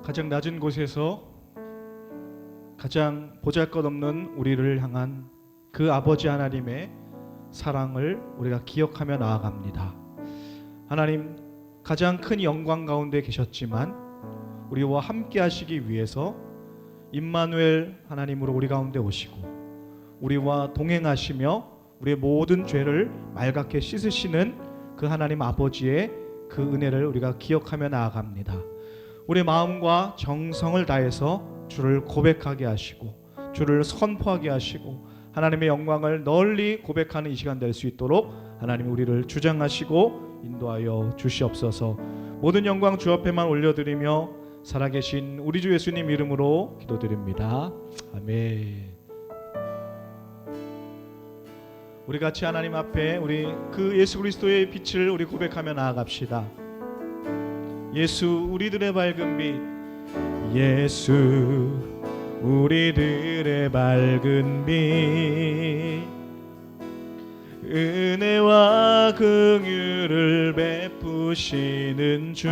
가장 낮은 곳에서 가장 보잘것없는 우리를 향한 그 아버지 하나님의 사랑을 우리가 기억하며 나아갑니다. 하나님, 가장 큰 영광 가운데 계셨지만 우리와 함께 하시기 위해서 임마누엘 하나님으로 우리 가운데 오시고 우리와 동행하시며 우리의 모든 죄를 맑게 씻으시는 그 하나님 아버지의 그 은혜를 우리가 기억하며 나아갑니다. 우리의 마음과 정성을 다해서 주를 고백하게 하시고 주를 선포하게 하시고 하나님의 영광을 널리 고백하는 이 시간 될 수 있도록 하나님 우리를 주장하시고 인도하여 주시옵소서. 모든 영광 주 앞에만 올려드리며 살아계신 우리 주 예수님 이름으로 기도드립니다. 아멘. 우리 같이 하나님 앞에 우리 그 예수 그리스도의 빛을 우리 고백하며 나아갑시다. 예수 우리들의 밝은 빛, 예수 우리들의 밝은 빛, 은혜와 긍휼을 베푸시는 주,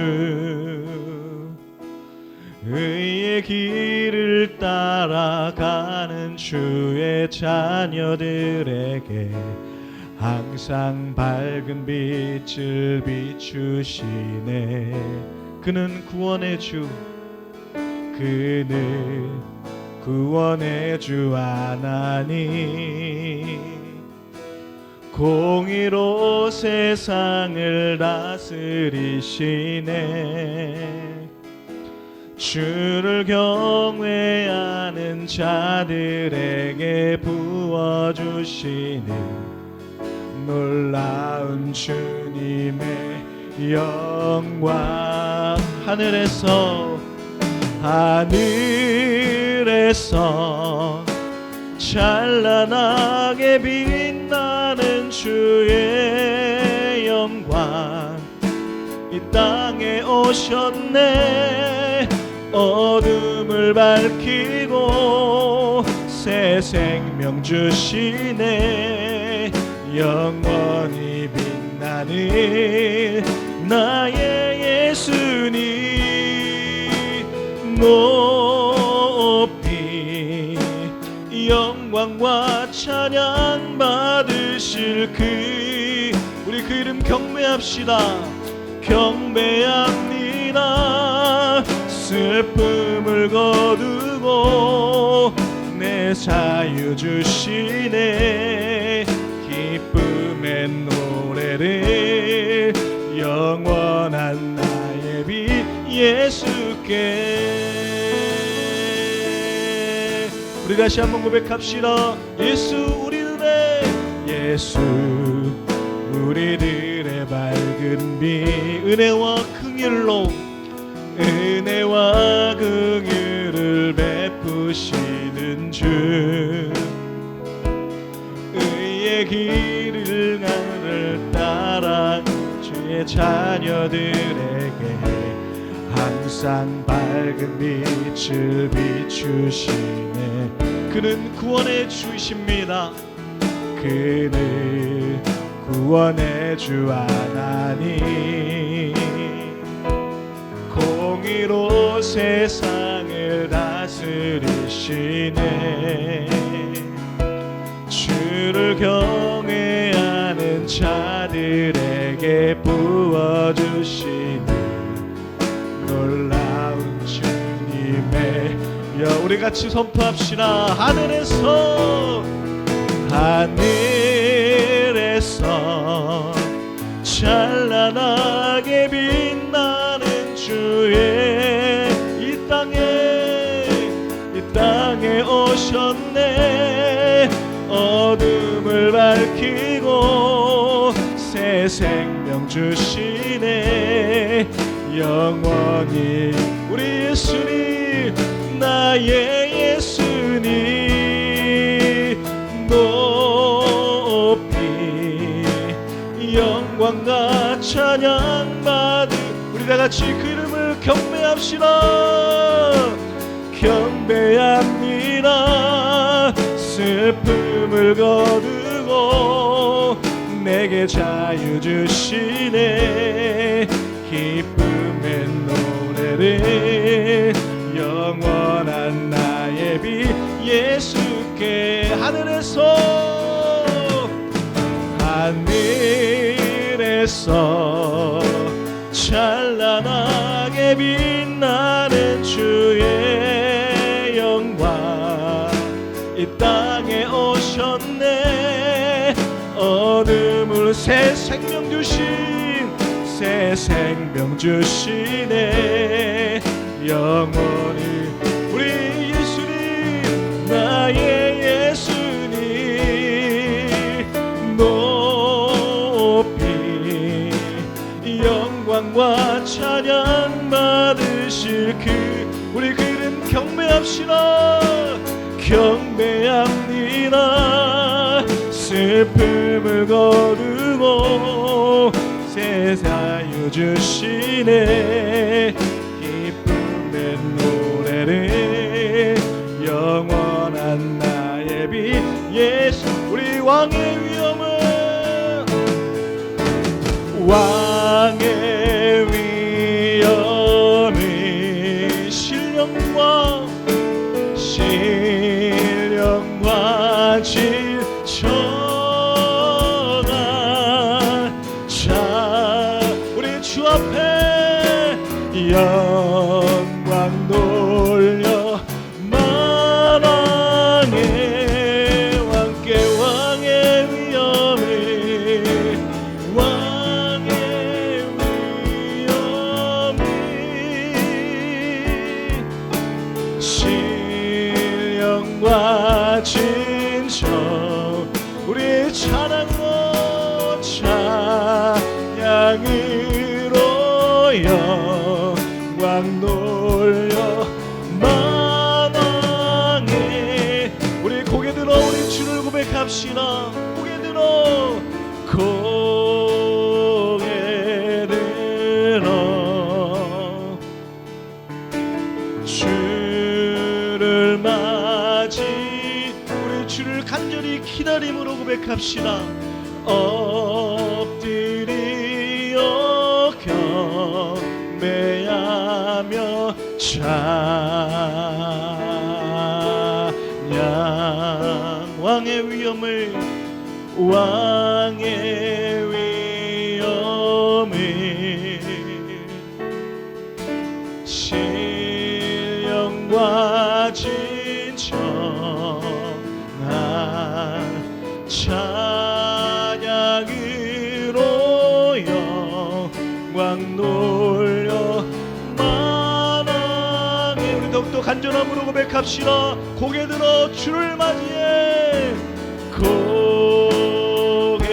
의의 길을 따라가는 주의 자녀들에게 항상 밝은 빛을 비추시네. 그는 구원의 주, 그는 구원의 주 하나님, 공의로 세상을 다스리시네. 주를 경외하는 자들에게 부어주시는 놀라운 주님의 영광. 하늘에서 찬란하게 빛나는 주의 영광, 이 땅에 오셨네. 어둠을 밝히고 새 생명 주시네. 영원히 빛나는 나의 예수님, 높이 영광과 찬양 받으실 우리 그 이름 경배합시다. 경배합니다. 슬픔을 거두고 내 자유 주시네. 기쁨의 노래를 영원한 나의 빛 예수께. 우리 다시 한번 고백합시다. 예수 우리들의 밝은 빛, 은혜와 긍휼을 베푸시는 주, 의의 길을 따라 주의 자녀들에게 항상 밝은 빛을 비추시네. 그는 구원의 주이십니다. 그는 구원의 주 하나님, 공의로 세상을 다스리시네. 주를 경외하는 자들에게 부어주시는 놀라운 주님의 우리 같이 선포합시다. 하늘에서 찬란하게 빛나는 주의 이 땅에 오셨네. 어둠을 밝히고 새 생명 주시네. 영원히 우리 예수님, 나의 예수님, 높이 영광과 찬양 받으. 우리 다 같이 그 이름을 경배합시다. 경배합니다. 슬픔을 거두고 내게 자유 주시네. 기쁨의 노래를 예비 예수께 하늘에서 찬란하게 빛나는 주의 영광 이 땅에 오셨네. 어둠을 새 생명 주시네. 영원히 우리 예수님 나의 예수님 높이 영광과 찬양 받으실 우리 그 이름 경배합시다. 슬픔을 거두고 새 사유 주시네. 기쁨의 노래를 영원한 나의 빛 예수 우리 왕의 위엄을 신령과 질청한 자 우리 주 앞에 영광 돌려 만왕의 왕께 왕의 위엄을 신령과 진정 우리 찬양으로 영광 돌려 만왕의 우리 고개 들어 우리 주를 고백합시다. 고개 들어 주를 맞이 우리 주를 간절히 기다림으로 고백합시다. 엎드려 경배하며 찬양 왕의 위엄을 신령과 진정한 찬양으로 영광 돌려 만왕의 우리 더욱더 간절함으로 고백합시다. 고개 들어 주를 맞이해 고개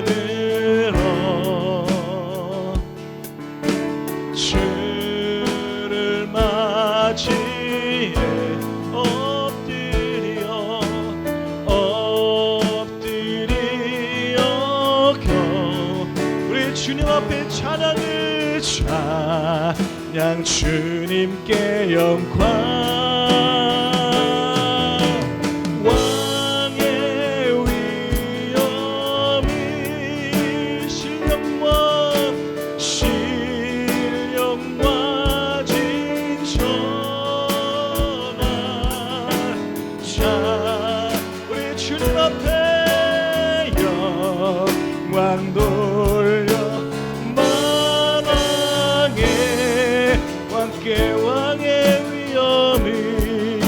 들어 주를 맞이해 우리 주님 앞에 찬양을 찬양 주님께 영광 영광 돌려 만왕의 왕께 왕의 위엄을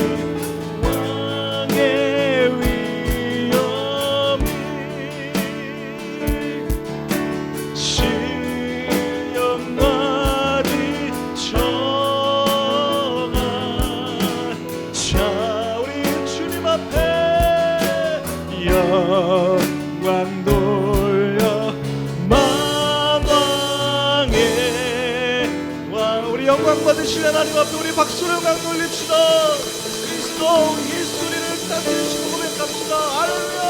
신령과 지정한 자 우리 주님 앞에 영광 돌려 만왕의 왕 우리 영광 받으실 하나님 앞에 우리 박수를 강돌립시다. 그리스도 예수님을 따르시고 고백합시다. 할렐루야.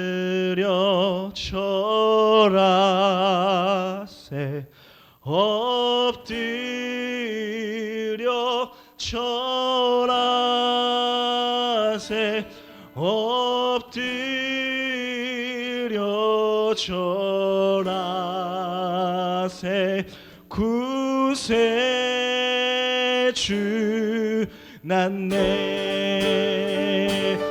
엎드려 절하세 엎드려 절하세 엎드려 절하세 구세주 났네.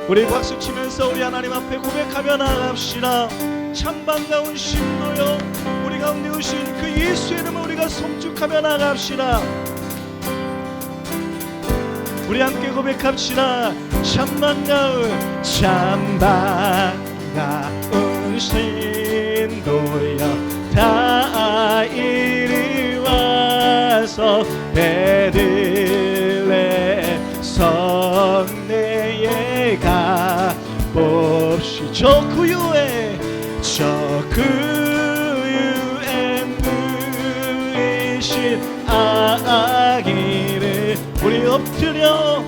우리 박수 치면서 우리 하나님 앞에 고백하며 나갑시다. 참 반가운 신도여, 우리 가운데 오신 그 예수의 이름을 우리가 송축하며 나갑시다. 우리 함께 고백합시다. 참 반가운 신도여, 다 이리 와서 베들레 성내에 가봅시. 저 구유에 누이신 아기를 우리 엎드려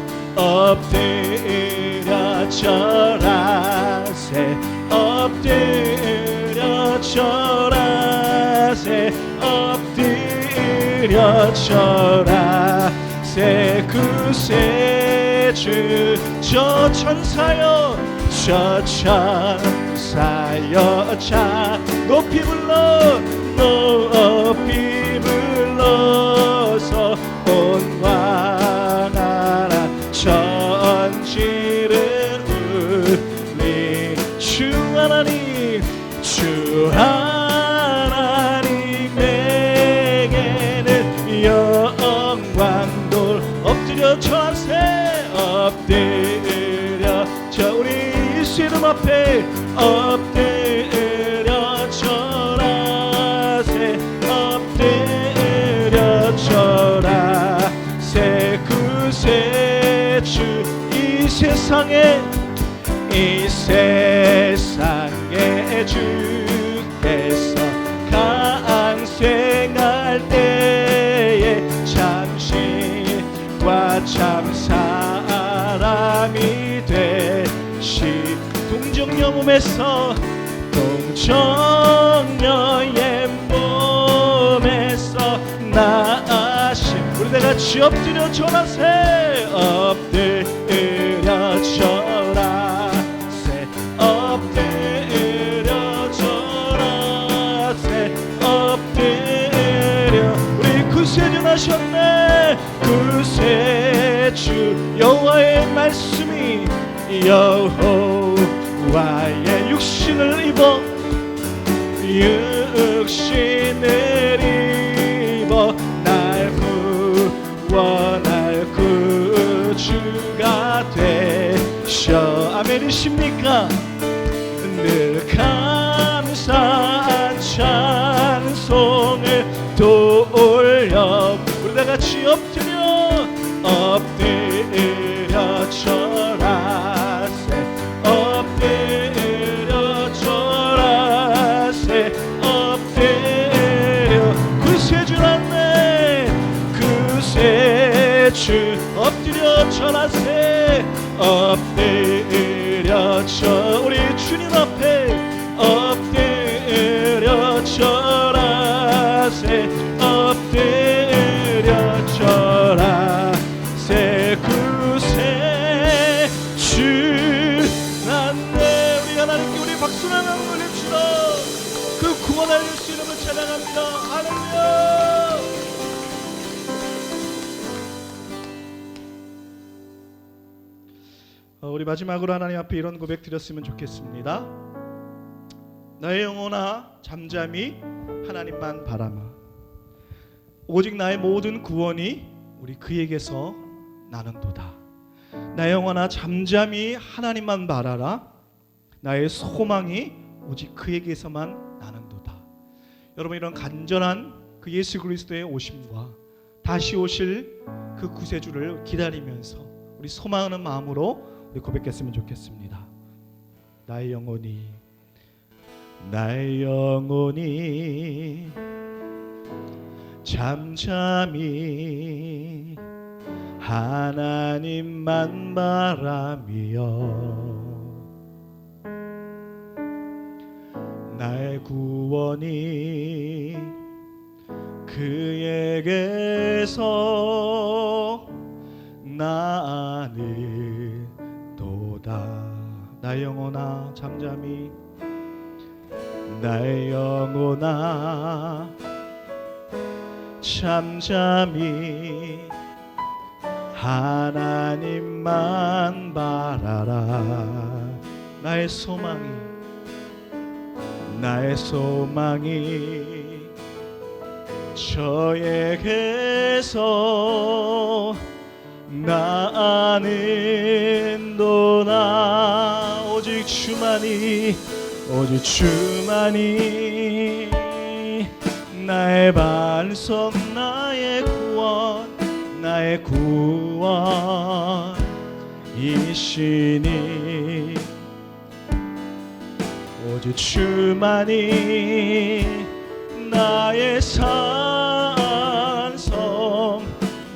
절하세 엎드려 절하세 엎드려 절하세 구세주. 저 천사여 저 천사여 자 높이 불러 높이 불러서 온과 나라 천지를 울리. 주 하나님 주 하나님에게는 영광도 엎드려 절하세 엎드려 저 우리 예수 이름 앞에 엎드려 절하세 엎드려 절하세 구세주. 이 세상에 주께서 강생할 때에 참신과 참사람이 되시. 동정녀 몸에서 동정녀의 몸에서 나신 우리 다같이 엎드려 절하세 엎드려 절하세 엎드려 절하세 엎드려. 우리 구세주 나셨네. 구세주 여호와의 말씀이 여호와의 육신을 입어 날 구원할 구주가 되셔. 아멘이십니까? 늘 감사한 찬송을 돌려 우리 다같이 엎드려 절하세 엎드려 절하세 엎드려. 구세주 났네. 구세주 엎드려 절하세 엎드려 절 우리 주님 앞에 엎드려 절하세 엎드려 절하세 구세주 났네. 우리 하나님께 우리 박수를 한번 올립시다. 그 구원할 예수 이름을 찬양합니다. 할렐루야. 우리 마지막으로 하나님 앞에 이런 고백 드렸으면 좋겠습니다. 나의 영혼아 잠잠히 하나님만 바라마. 오직 나의 모든 구원이 우리 그에게서 나는도다. 나의 영혼아 잠잠히 하나님만 바라라. 나의 소망이 오직 그에게서만 나는도다. 여러분, 이런 간절한 그 예수 그리스도의 오심과 다시 오실 그 구세주를 기다리면서 우리 소망하는 마음으로 우리 고백했으면 좋겠습니다. 나의 영혼이 잠잠히 하나님만 바라며 나의 구원이 그에게서 나는도다. 나의 영혼아 잠잠히, 나의 영혼아 잠잠히 하나님만 바라라. 나의 소망이 저에게서 나는도다. 오직 주만이 나의 반석, 나의 구원이시니. 오직 주만이 나의 산성,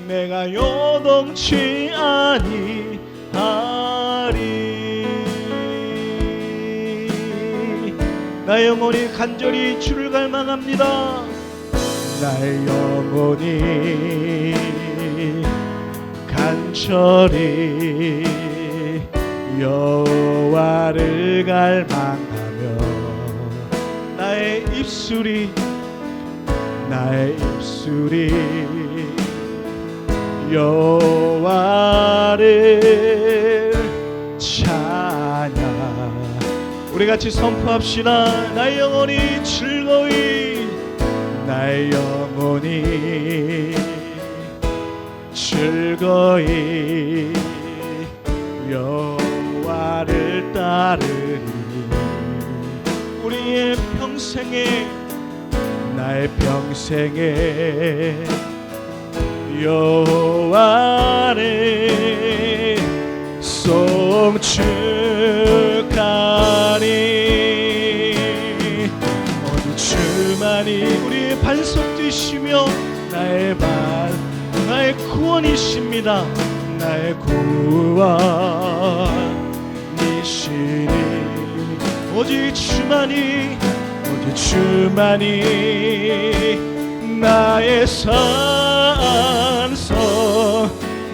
내가 요동치 아니하리. 나의 영혼이 간절히 주를 갈망합니다. 나의 영혼이 간절히 여호와를 갈망하며 나의 입술이 여호와를 찬양. 우리 같이 선포합시다. 나의 영혼이 즐거이 여호와를 따르리. 우리의 평생에, 나의 평생에 여호와를 송축하리. 오직 주만이 우리의 반석 되시며 나의 구원이십니다. 나의 구원이시니. 오직 주만이 나의 산성,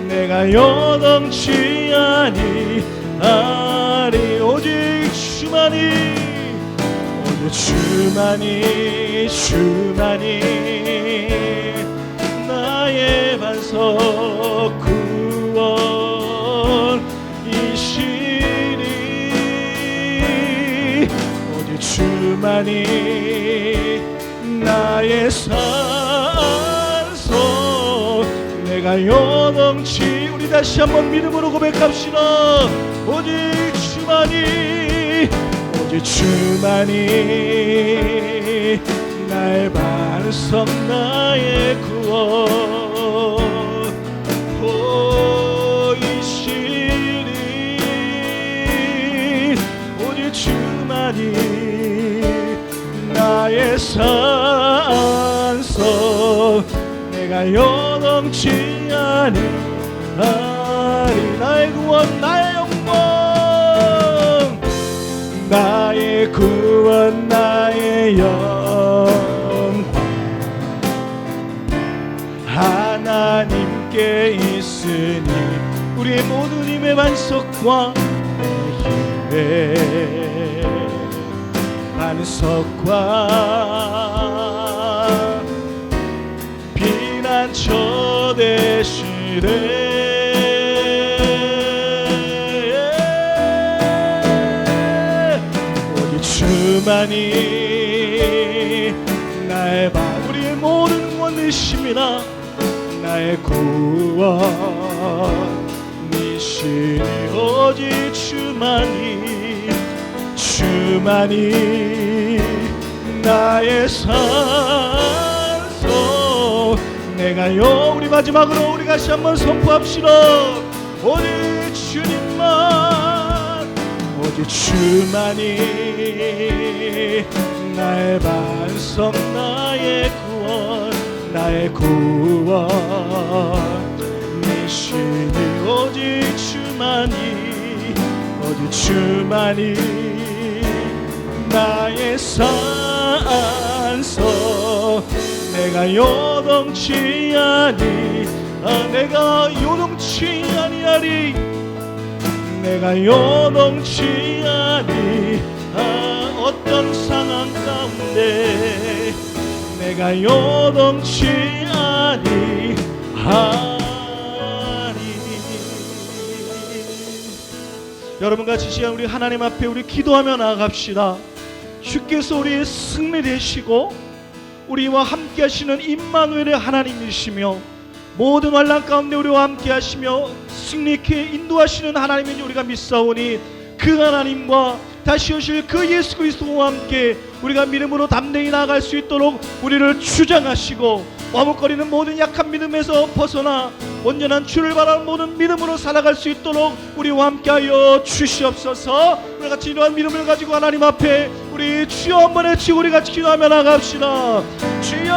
내가 요동치 아니하리. 오직 주만이 나의 반석 구원이시니. 오직 주만이 나의 산성, 내가 요동치. 우리 다시 한번 믿음으로 고백합시다. 오직 주만이 나의 반석, 나의 구원이시니. 오직 주만이 나의 산성, 내가 요동치 아니하리. 나의 구원, 나의 영광, 나의 구원, 나의 영광 하나님께 있으니. 우리의 모든 힘의 반석과 힘의 반석과 피난처 되시네. 오직 주만이 나의 우리의 모든 구원이십니다. 나의 구원이시니. 오직 주만이 나의 산성, 내가요. 우리 마지막으로 우리 같이 한번 선포합시다. 오직 주님만, 오직 주만이 나의 반석, 나의 구원이시니. 오직 주만이 나의 산성, 내가 요동치 아니하리. 내가 요동치 아니 어떤 상황 가운데 내가 요동치 아니하니. 여러분 같이 시간 우리 하나님 앞에 우리 기도하며 나아갑시다. 주께서 우리의 승리 되시고 우리와 함께 하시는 임마누엘의 하나님이시며 모든 환난 가운데 우리와 함께 하시며 승리케 인도하시는 하나님인 우리가 믿사오니 그 하나님과 다시 오실 그 예수 그리스도와 함께 우리가 믿음으로 담대히 나아갈 수 있도록 우리를 주장하시고 머뭇거리는 모든 약한 믿음에서 벗어나 온전한 주를 바라는 모든 믿음으로 살아갈 수 있도록 우리와 함께하여 주시옵소서. 우리 같이 이러한 믿음을 가지고 하나님 앞에 우리 주여 한번 외치고 우리 같이 기도하며 나갑시다. 주여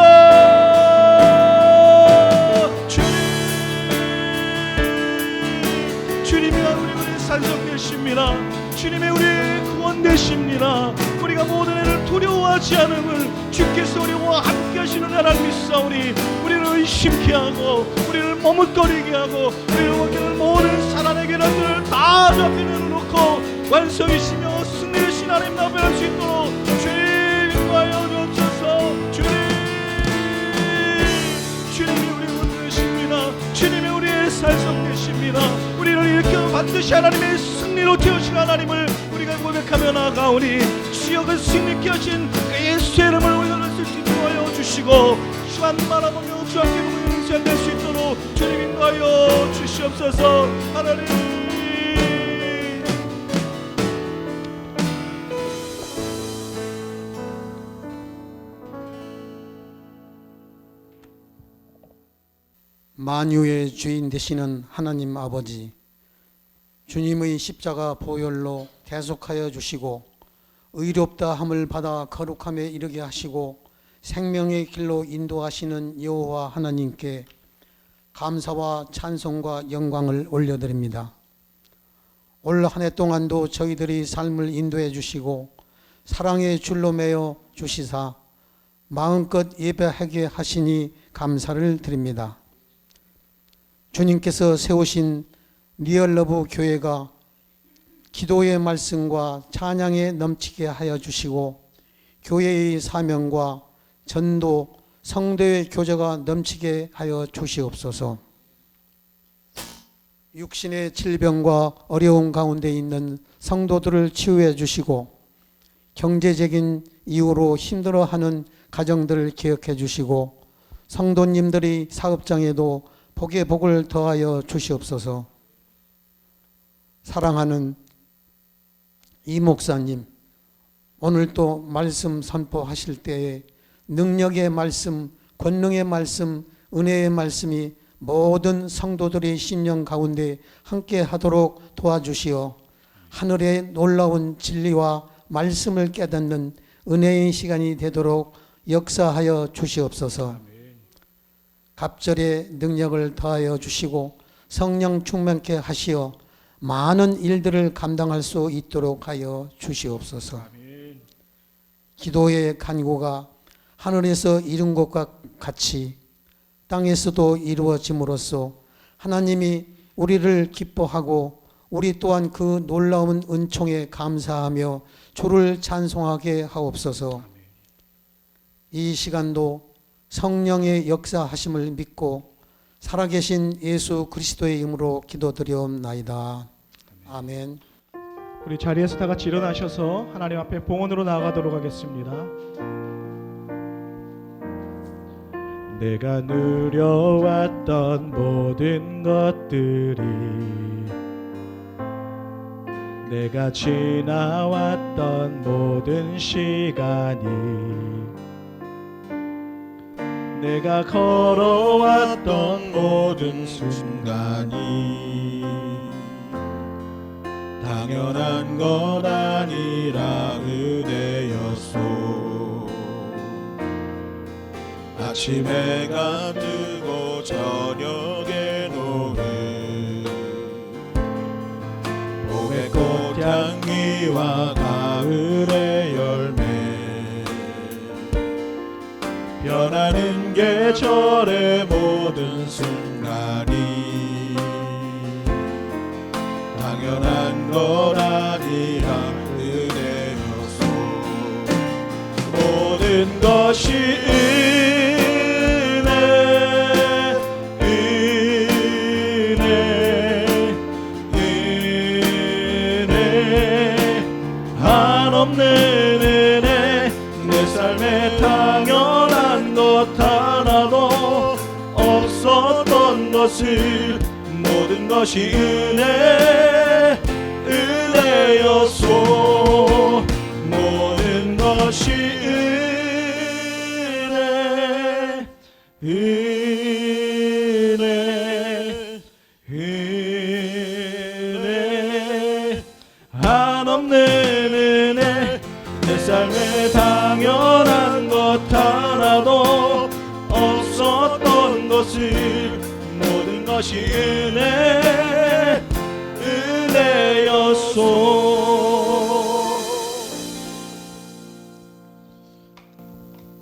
주님이 우리의 산성 되십니다. 주님의 우리의 구원 되십니다. 우리가 모든 애를 두려워하지 않음을 주께서 우리와 함께 하시는 하나님 믿사오니 우리를 의심케 하고 우리를 머뭇거리게 하고 우리를 맡기는 모든 사단의 계략들을 다 앞에 내놓고 완성이시며 승리하신 하나님 앞에 할 수 있도록 주님과여 주옵소서. 주님이 우리 구원 되십니다. 주님이 우리의 산성 되십니다. 우리를 일으켜 반드시 하나님의 승리로 태우신 하나님을 우리가 고백하며 나아가오니 주여 그 승리케 하신 그 예수의 이름을 우리가 쓸 수 있도록 하여 주시고 주만 바라보며 주 함께 용서할 될 수 있도록 주님 인도하여 주시옵소서. 하나님 만유의 주인 되시는 하나님 아버지, 주님의 십자가 보혈로 대속하여 주시고 의롭다 함을 받아 거룩함에 이르게 하시고 생명의 길로 인도하시는 여호와 하나님께 감사와 찬송과 영광을 올려드립니다. 올 한 해 동안도 저희들이 삶을 인도해 주시고 사랑의 줄로 매어 주시사 마음껏 예배하게 하시니 감사를 드립니다. 주님께서 세우신 리얼러브 교회가 기도의 말씀과 찬양에 넘치게 하여 주시고 교회의 사명과 전도, 성도의 교제가 넘치게 하여 주시옵소서. 육신의 질병과 어려움 가운데 있는 성도들을 치유해 주시고 경제적인 이유로 힘들어하는 가정들을 기억해 주시고 성도님들이 사업장에도 복의 복을 더하여 주시옵소서. 사랑하는 이 목사님, 오늘 또 말씀 선포하실 때에 능력의 말씀, 권능의 말씀, 은혜의 말씀이 모든 성도들의 심령 가운데 함께 하도록 도와주시어 하늘의 놀라운 진리와 말씀을 깨닫는 은혜의 시간이 되도록 역사하여 주시옵소서. 갑절의 능력을 더하여 주시고 성령 충만케 하시어 많은 일들을 감당할 수 있도록 하여 주시옵소서. 기도의 간구가 하늘에서 이룬 것과 같이 땅에서도 이루어짐으로써 하나님이 우리를 기뻐하고 우리 또한 그 놀라운 은총에 감사하며 주를 찬송하게 하옵소서. 이 시간도 성령의 역사하심을 믿고 살아계신 예수 그리스도의 이름으로 기도드리옵나이다. 아멘. 우리 자리에서 다 같이 일어나셔서 하나님 앞에 봉헌으로 나아가도록 하겠습니다. 내가 누려왔던 모든 것들이 내가 지나왔던 모든 시간이 내가 걸어왔던 모든 순간이 당연한 것 아니라 은혜였소. 아침 해가 뜨고 저녁에 노을 봄의 꽃향기와 가을의 열매 변하는 계절의 모든 순간이 당연한 당연한 건 아니라 은혜였소. 모든 것이 은혜 한없는 은혜. 내 삶에 당연한 것 하나도 없었던 것을 모든 것이 은혜였소. 모든 것이 은혜 한없는 은혜. 내 삶에 당연한 것 하나도 없었던 것을 모든 것이 은혜였소.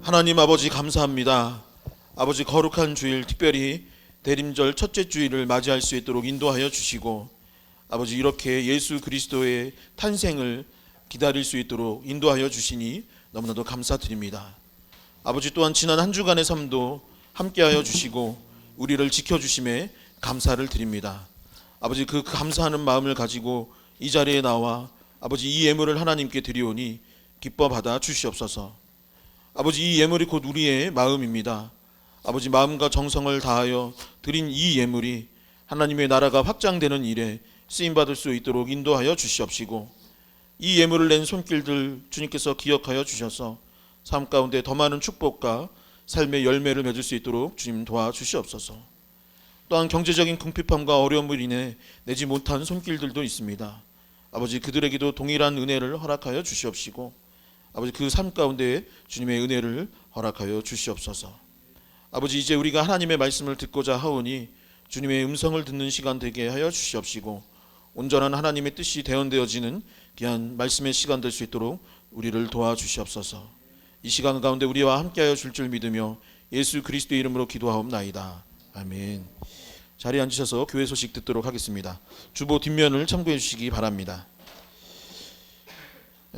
하나님 아버지 감사합니다. 아버지 거룩한 주일, 특별히 대림절 첫째 주일을 맞이할 수 있도록 인도하여 주시고, 아버지 이렇게 예수 그리스도의 탄생을 기다릴 수 있도록 인도하여 주시니 너무나도 감사드립니다. 아버지 또한 지난 한 주간의 삶도 함께하여 주시고 우리를 지켜주심에 감사를 드립니다. 아버지 그 감사하는 마음을 가지고 이 자리에 나와 아버지 이 예물을 하나님께 드리오니 기뻐 받아 주시옵소서. 아버지 이 예물이 곧 우리의 마음입니다. 아버지 마음과 정성을 다하여 드린 이 예물이 하나님의 나라가 확장되는 일에 쓰임받을 수 있도록 인도하여 주시옵시고, 이 예물을 낸 손길들 주님께서 기억하여 주셔서 삶 가운데 더 많은 축복과 삶의 열매를 맺을 수 있도록 주님 도와주시옵소서. 또한 경제적인 궁핍함과 어려움을 인해 내지 못한 손길들도 있습니다. 아버지 그들에게도 동일한 은혜를 허락하여 주시옵시고, 아버지 그 삶 가운데 주님의 은혜를 허락하여 주시옵소서. 아버지 이제 우리가 하나님의 말씀을 듣고자 하오니 주님의 음성을 듣는 시간 되게 하여 주시옵시고, 온전한 하나님의 뜻이 대언되어지는 귀한 말씀의 시간 될 수 있도록 우리를 도와주시옵소서. 이 시간 가운데 우리와 함께하여 줄 줄 믿으며 예수 그리스도의 이름으로 기도하옵나이다. 아멘. 자리에 앉으셔서 교회 소식 듣도록 하겠습니다. 주보 뒷면을 참고해 주시기 바랍니다.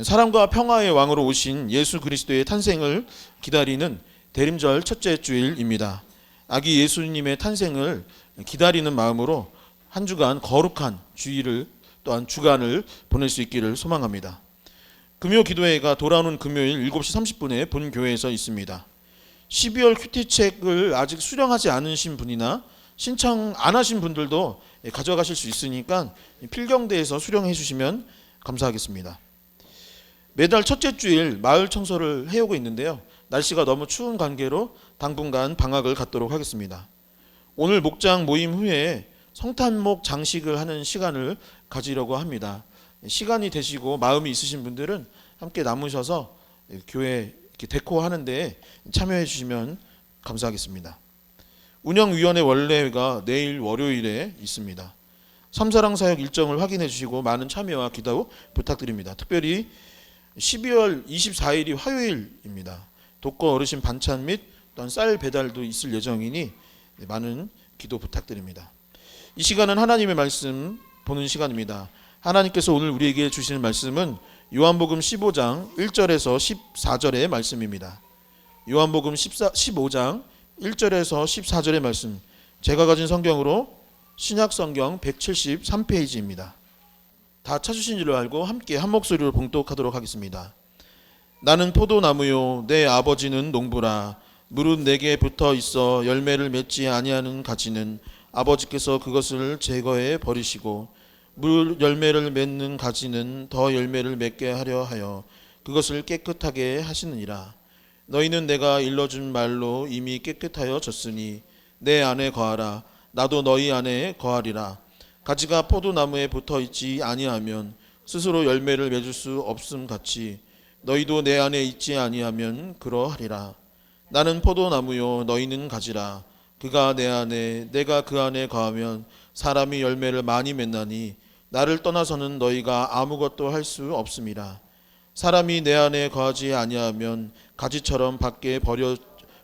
사랑과 평화의 왕으로 오신 예수 그리스도의 탄생을 기다리는 대림절 첫째 주일입니다. 아기 예수님의 탄생을 기다리는 마음으로 한 주간 거룩한 주일을 또한 주간을 보낼 수 있기를 소망합니다. 금요 기도회가 돌아오는 금요일 7시 30분에 본 교회에서 있습니다. 12월 큐티책을 아직 수령하지 않으신 분이나 신청 안 하신 분들도 가져가실 수 있으니까 필경대에서 수령해 주시면 감사하겠습니다. 매달 첫째 주일 마을 청소를 해오고 있는데요. 날씨가 너무 추운 관계로 당분간 방학을 갖도록 하겠습니다. 오늘 목장 모임 후에 성탄목 장식을 하는 시간을 가지려고 합니다. 시간이 되시고 마음이 있으신 분들은 함께 남으셔서 교회 이렇게 데코하는데 참여해 주시면 감사하겠습니다. 운영위원회 원래가 내일 월요일에 있습니다. 삼사랑 사역 일정을 확인해 주시고 많은 참여와 기도 부탁드립니다. 특별히 12월 24일이 화요일입니다. 독거 어르신 반찬 및 또한 쌀 배달도 있을 예정이니 많은 기도 부탁드립니다. 이 시간은 하나님의 말씀 보는 시간입니다. 하나님께서 오늘 우리에게 주시는 말씀은 요한복음 15장 1절에서 14절의 말씀입니다. 요한복음 15장 1절에서 14절의 말씀, 제가 가진 성경으로 신약성경 173페이지입니다. 다 찾으신 줄 알고 함께 한 목소리로 봉독하도록 하겠습니다. 나는 포도나무요 내 아버지는 농부라. 물은 내게 붙어 있어 열매를 맺지 아니하는 가지는 아버지께서 그것을 제거해 버리시고, 물 열매를 맺는 가지는 더 열매를 맺게 하려 하여 그것을 깨끗하게 하시느니라. 너희는 내가 일러준 말로 이미 깨끗하여 졌으니 내 안에 거하라. 나도 너희 안에 거하리라. 가지가 포도나무에 붙어 있지 아니하면 스스로 열매를 맺을 수 없음 같이 너희도 내 안에 있지 아니하면 그러하리라. 나는 포도나무요 너희는 가지라. 그가 내 안에 내가 그 안에 거하면 사람이 열매를 많이 맺나니 나를 떠나서는 너희가 아무것도 할 수 없음이라. 사람이 내 안에 거하지 아니하면 가지처럼 밖에 버려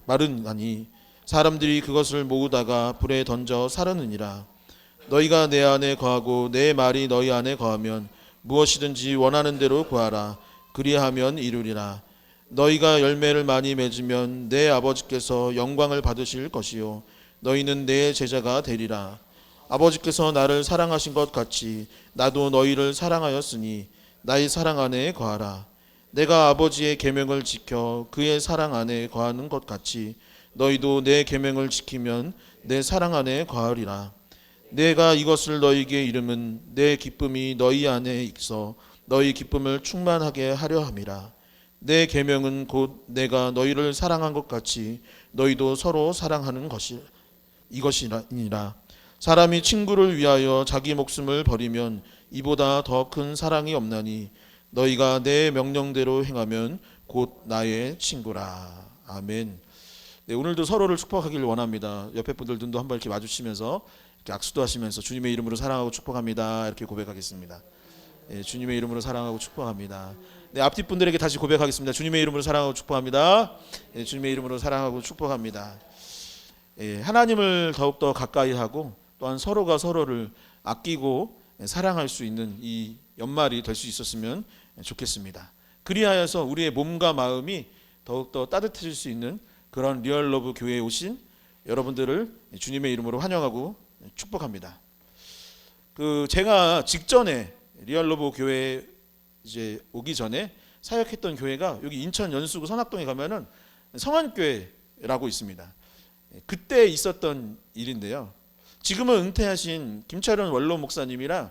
마르나니 사람들이 그것을 모으다가 불에 던져 사르느니라. 너희가 내 안에 거하고 내 말이 너희 안에 거하면 무엇이든지 원하는 대로 구하라. 그리하면 이루리라. 너희가 열매를 많이 맺으면 내 아버지께서 영광을 받으실 것이요 너희는 내 제자가 되리라. 아버지께서 나를 사랑하신 것 같이 나도 너희를 사랑하였으니 나의 사랑 안에 거하라. 내가 아버지의 계명을 지켜 그의 사랑 안에 거하는 것 같이 너희도 내 계명을 지키면 내 사랑 안에 거하리라. 내가 이것을 너희에게 이름은 내 기쁨이 너희 안에 있어 너희 기쁨을 충만하게 하려 함이라. 내 계명은 곧 내가 너희를 사랑한 것 같이 너희도 서로 사랑하는 것이 이것이니라. 사람이 친구를 위하여 자기 목숨을 버리면 이보다 더 큰 사랑이 없나니 너희가 내 명령대로 행하면 곧 나의 친구라. 아멘. 네, 오늘도 서로를 축복하기를 원합니다. 옆에 분들 눈도 한번 이렇게 마주치면서 이렇게 악수도 하시면서 주님의 이름으로 사랑하고 축복합니다. 이렇게 고백하겠습니다. 네, 주님의 이름으로 사랑하고 축복합니다. 네, 앞뒤 분들에게 다시 고백하겠습니다. 주님의 이름으로 사랑하고 축복합니다. 네, 주님의 이름으로 사랑하고 축복합니다. 네, 하나님을 더욱더 가까이 하고 또한 서로가 서로를 아끼고 사랑할 수 있는 이 연말이 될 수 있었으면 좋겠습니다. 그리하여서 우리의 몸과 마음이 더욱더 따뜻해질 수 있는 그런 리얼러브 교회에 오신 여러분들을 주님의 이름으로 환영하고 축복합니다. 제가 직전에 리얼러브 교회에 이제 오기 전에 사역했던 교회가 여기 인천 연수구 선악동에 가면은 성안교회라고 있습니다. 그때 있었던 일인데요. 지금은 은퇴하신 김철현 원로 목사님이랑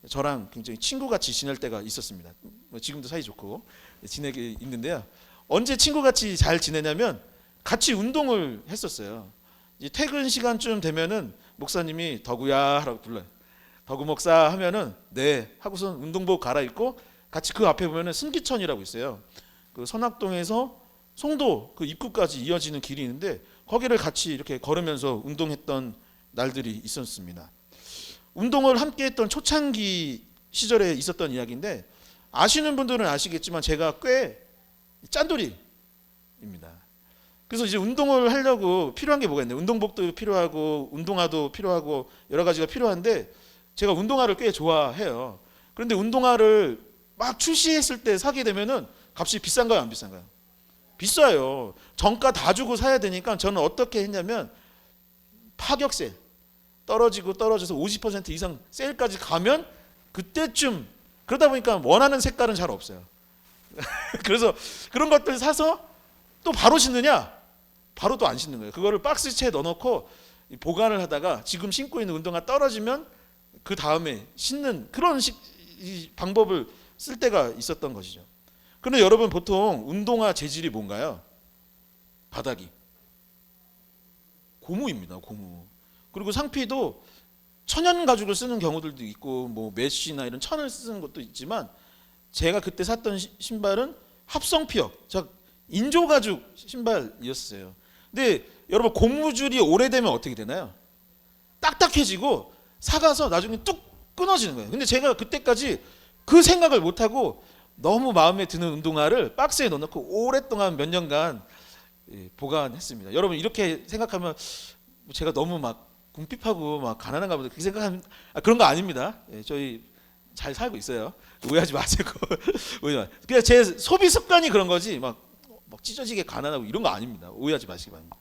저랑 굉장히 친구같이 지낼 때가 있었습니다. 지금도 사이 좋고 지내게 있는데요. 언제 친구같이 잘 지내냐면 같이 운동을 했었어요. 이제 퇴근 시간쯤 되면은 목사님이 덕우야 라고 불러요. 덕우 목사 하면은 네 하고선 운동복 갈아입고 같이 그 앞에 보면은 승기천이라고 있어요. 그 선악동에서 송도 그 입구까지 이어지는 길이 있는데 거기를 같이 이렇게 걸으면서 운동했던 날들이 있었습니다. 운동을 함께 했던 초창기 시절에 있었던 이야기인데 아시는 분들은 아시겠지만 제가 꽤 짠돌이입니다. 그래서 이제 운동을 하려고 필요한 게 뭐가 있나요? 운동복도 필요하고 운동화도 필요하고 여러 가지가 필요한데 제가 운동화를 꽤 좋아해요. 그런데 운동화를 막 출시했을 때 사게 되면은 값이 비싼가요, 안 비싼가요? 비싸요. 정가 다 주고 사야 되니까 저는 어떻게 했냐면 파격 세일 떨어져서 50% 이상 세일까지 가면 그때쯤 그러다 보니까 원하는 색깔은 잘 없어요. 그래서 그런 것들 사서 또 바로 신느냐? 바로 또 안 신는 거예요. 그거를 박스채에 넣어놓고 보관을 하다가 지금 신고 있는 운동화 떨어지면 그 다음에 신는 그런 이 방법을 쓸 때가 있었던 것이죠. 그런데 여러분 보통 운동화 재질이 뭔가요? 바닥이 고무입니다. 고무. 그리고 상피도 천연 가죽을 쓰는 경우들도 있고 뭐 메쉬나 이런 천을 쓰는 것도 있지만 제가 그때 샀던 신발은 합성 피혁, 즉 인조 가죽 신발이었어요. 근데 여러분 고무줄이 오래되면 어떻게 되나요? 딱딱해지고 사가서 나중에 뚝 끊어지는 거예요. 근데 제가 그때까지 그 생각을 못 하고 너무 마음에 드는 운동화를 박스에 넣어놓고 오랫동안 몇 년간 보관했습니다. 여러분 이렇게 생각하면 제가 너무 막 궁핍하고 막 가난한가 보다 그 생각하면 그런 거 아닙니다. 저희 잘 살고 있어요. 오해하지 마시고 그냥 제 소비 습관이 그런 거지 막 찢어지게 가난하고 이런 거 아닙니다. 오해하지 마시기 바랍니다.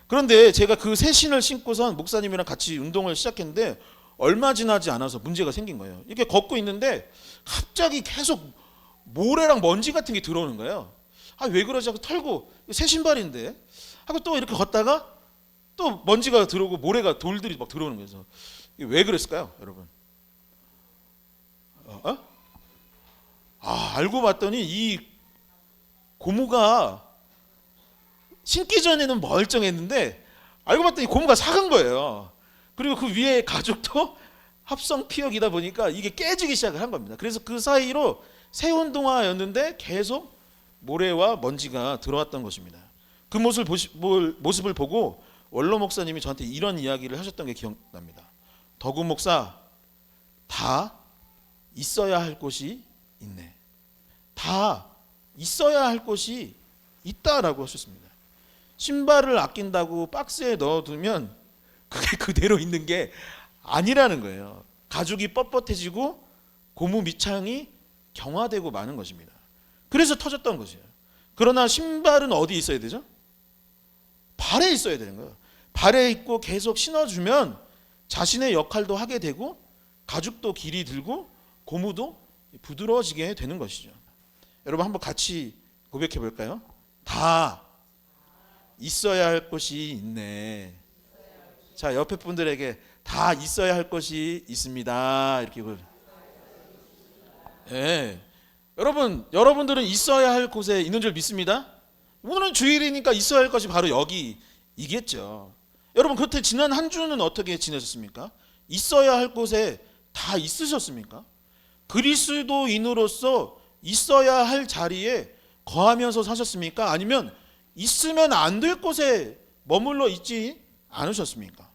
그런데 제가 그 새 신을 신고선 목사님이랑 같이 운동을 시작했는데 얼마 지나지 않아서 문제가 생긴 거예요. 이렇게 걷고 있는데 갑자기 계속 모래랑 먼지 같은 게 들어오는 거예요. 왜 그러지 하고 털고 새 신발인데 하고 또 이렇게 걷다가 또 먼지가 들어오고 모래가 돌들이 막 들어오는 거예요. 이게 왜 그랬을까요, 여러분? 알고 봤더니 이 고무가 신기 전에는 멀쩡했는데 알고 봤더니 고무가 삭은 거예요. 그리고 그 위에 가죽도 합성 피혁이다 보니까 이게 깨지기 시작을 한 겁니다. 그래서 그 사이로 새 운동화였는데 계속 모래와 먼지가 들어왔던 것입니다. 그 모습을 보고 원로 목사님이 저한테 이런 이야기를 하셨던 게 기억납니다. 덕우 목사, 다 있어야 할 곳이 있네. 다 있어야 할 곳이 있다라고 하셨습니다. 신발을 아낀다고 박스에 넣어두면 그게 그대로 있는 게 아니라는 거예요. 가죽이 뻣뻣해지고 고무 밑창이 경화되고 마는 것입니다. 그래서 터졌던 것이에요. 그러나 신발은 어디 있어야 되죠? 발에 있어야 되는 거예요. 발에 있고 계속 신어주면 자신의 역할도 하게 되고 가죽도 길이 들고 고무도 부드러워지게 되는 것이죠. 여러분 한번 같이 고백해 볼까요? 다 있어야 할 것이 있네. 자, 옆에 분들에게 다 있어야 할 것이 있습니다. 이렇게 예. 여러분들은 있어야 할 곳에 있는 줄 믿습니다. 오늘은 주일이니까 있어야 할 것이 바로 여기이겠죠. 여러분 그때 지난 한 주는 어떻게 지내셨습니까? 있어야 할 곳에 다 있으셨습니까? 그리스도인으로서 있어야 할 자리에 거하면서 사셨습니까? 아니면 있으면 안 될 곳에 머물러 있지 않으셨습니까?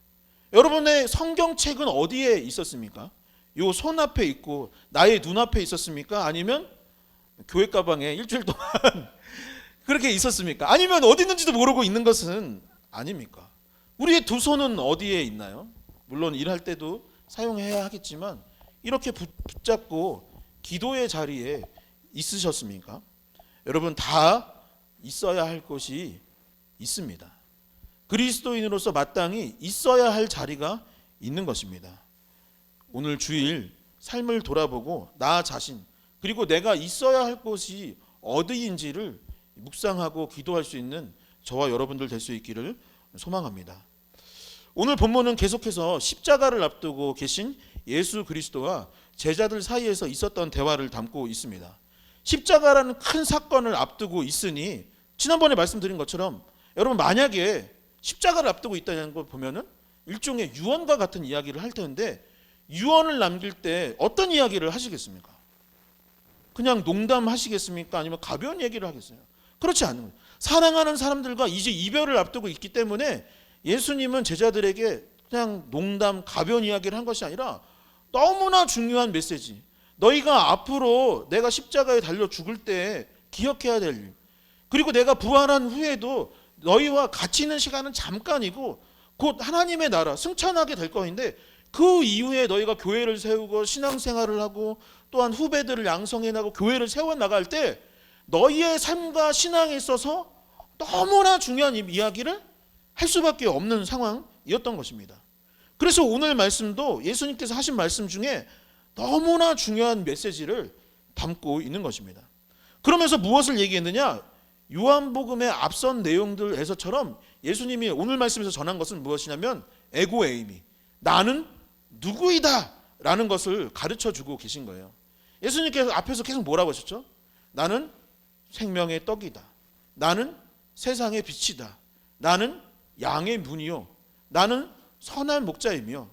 여러분의 성경책은 어디에 있었습니까? 요 손 앞에 있고 나의 눈앞에 있었습니까? 아니면 교회 가방에 일주일 동안 그렇게 있었습니까? 아니면 어디 있는지도 모르고 있는 것은 아닙니까? 우리의 두 손은 어디에 있나요? 물론 일할 때도 사용해야 하겠지만 이렇게 붙잡고 기도의 자리에 있으셨습니까? 여러분 다 있어야 할 곳이 있습니다. 그리스도인으로서 마땅히 있어야 할 자리가 있는 것입니다. 오늘 주일 삶을 돌아보고 나 자신 그리고 내가 있어야 할 곳이 어디인지를 묵상하고 기도할 수 있는 저와 여러분들 될 수 있기를 소망합니다. 오늘 본문은 계속해서 십자가를 앞두고 계신 예수 그리스도와 제자들 사이에서 있었던 대화를 담고 있습니다. 십자가라는 큰 사건을 앞두고 있으니 지난번에 말씀드린 것처럼 여러분 만약에 십자가를 앞두고 있다는 걸 보면은 일종의 유언과 같은 이야기를 할 텐데 유언을 남길 때 어떤 이야기를 하시겠습니까? 그냥 농담하시겠습니까? 아니면 가벼운 얘기를 하겠어요? 그렇지 않은 거예요. 사랑하는 사람들과 이제 이별을 앞두고 있기 때문에 예수님은 제자들에게 그냥 농담, 가벼운 이야기를 한 것이 아니라 너무나 중요한 메시지. 너희가 앞으로 내가 십자가에 달려 죽을 때 기억해야 될 일. 그리고 내가 부활한 후에도 너희와 같이 있는 시간은 잠깐이고 곧 하나님의 나라 승천하게 될 것인데 그 이후에 너희가 교회를 세우고 신앙생활을 하고 또한 후배들을 양성해 나가고 교회를 세워 나갈 때 너희의 삶과 신앙에 있어서 너무나 중요한 이야기를 할 수밖에 없는 상황이었던 것입니다. 그래서 오늘 말씀도 예수님께서 하신 말씀 중에 너무나 중요한 메시지를 담고 있는 것입니다. 그러면서 무엇을 얘기했느냐? 요한복음의 앞선 내용들에서처럼 예수님이 오늘 말씀에서 전한 것은 무엇이냐면 에고 에이미, 나는 누구이다 라는 것을 가르쳐주고 계신 거예요. 예수님께서 앞에서 계속 뭐라고 하셨죠? 나는 생명의 떡이다. 나는 세상의 빛이다. 나는 양의 문이요. 나는 선한 목자이며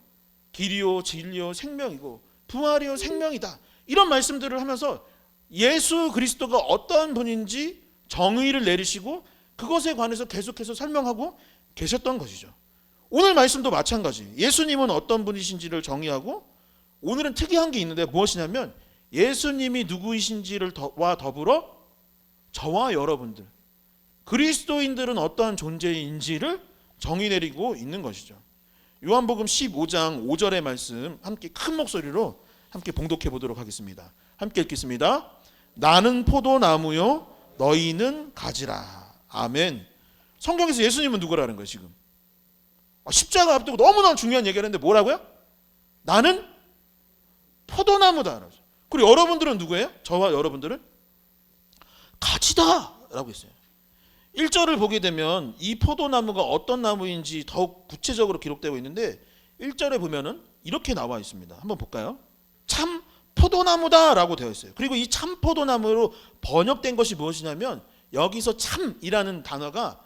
길이요 진리요 생명이고 부활이요 생명이다. 이런 말씀들을 하면서 예수 그리스도가 어떠한 분인지 정의를 내리시고 그것에 관해서 계속해서 설명하고 계셨던 것이죠. 오늘 말씀도 마찬가지. 예수님은 어떤 분이신지를 정의하고 오늘은 특이한 게 있는데 무엇이냐면 예수님이 누구이신지를 와 더불어 저와 여러분들 그리스도인들은 어떠한 존재인지를 정의 내리고 있는 것이죠. 요한복음 15장 5절의 말씀 함께 큰 목소리로 함께 봉독해 보도록 하겠습니다. 함께 읽겠습니다. 나는 포도나무요 너희는 가지라. 아멘. 성경에서 예수님은 누구라는 거예요 지금? 십자가 앞두고 너무나 중요한 얘기를 했는데 뭐라고요? 나는 포도나무다. 그리고 여러분들은 누구예요? 저와 여러분들은 가지다 라고 했어요. 1절을 보게 되면 이 포도나무가 어떤 나무인지 더욱 구체적으로 기록되고 있는데 1절에 보면은 이렇게 나와 있습니다. 한번 볼까요? 참 포도나무다 라고 되어 있어요. 그리고 이 참 포도나무로 번역된 것이 무엇이냐면 여기서 참이라는 단어가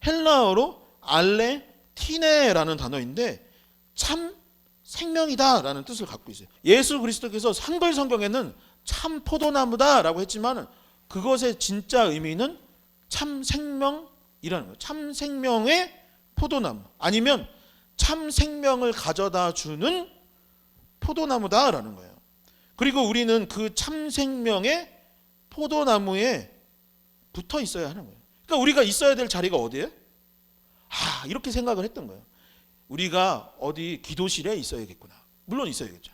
헬라어로 알레티네라는 단어인데 참 생명이다 라는 뜻을 갖고 있어요. 예수 그리스도께서 한글 성경에는 참 포도나무다 라고 했지만 그것의 진짜 의미는 참 생명이라는 거예요. 참 생명의 포도나무 아니면 참 생명을 가져다 주는 포도나무다라는 거예요. 그리고 우리는 그 참 생명의 포도나무에 붙어 있어야 하는 거예요. 그러니까 우리가 있어야 될 자리가 어디예요? 이렇게 생각을 했던 거예요. 우리가 어디 기도실에 있어야겠구나. 물론 있어야겠죠.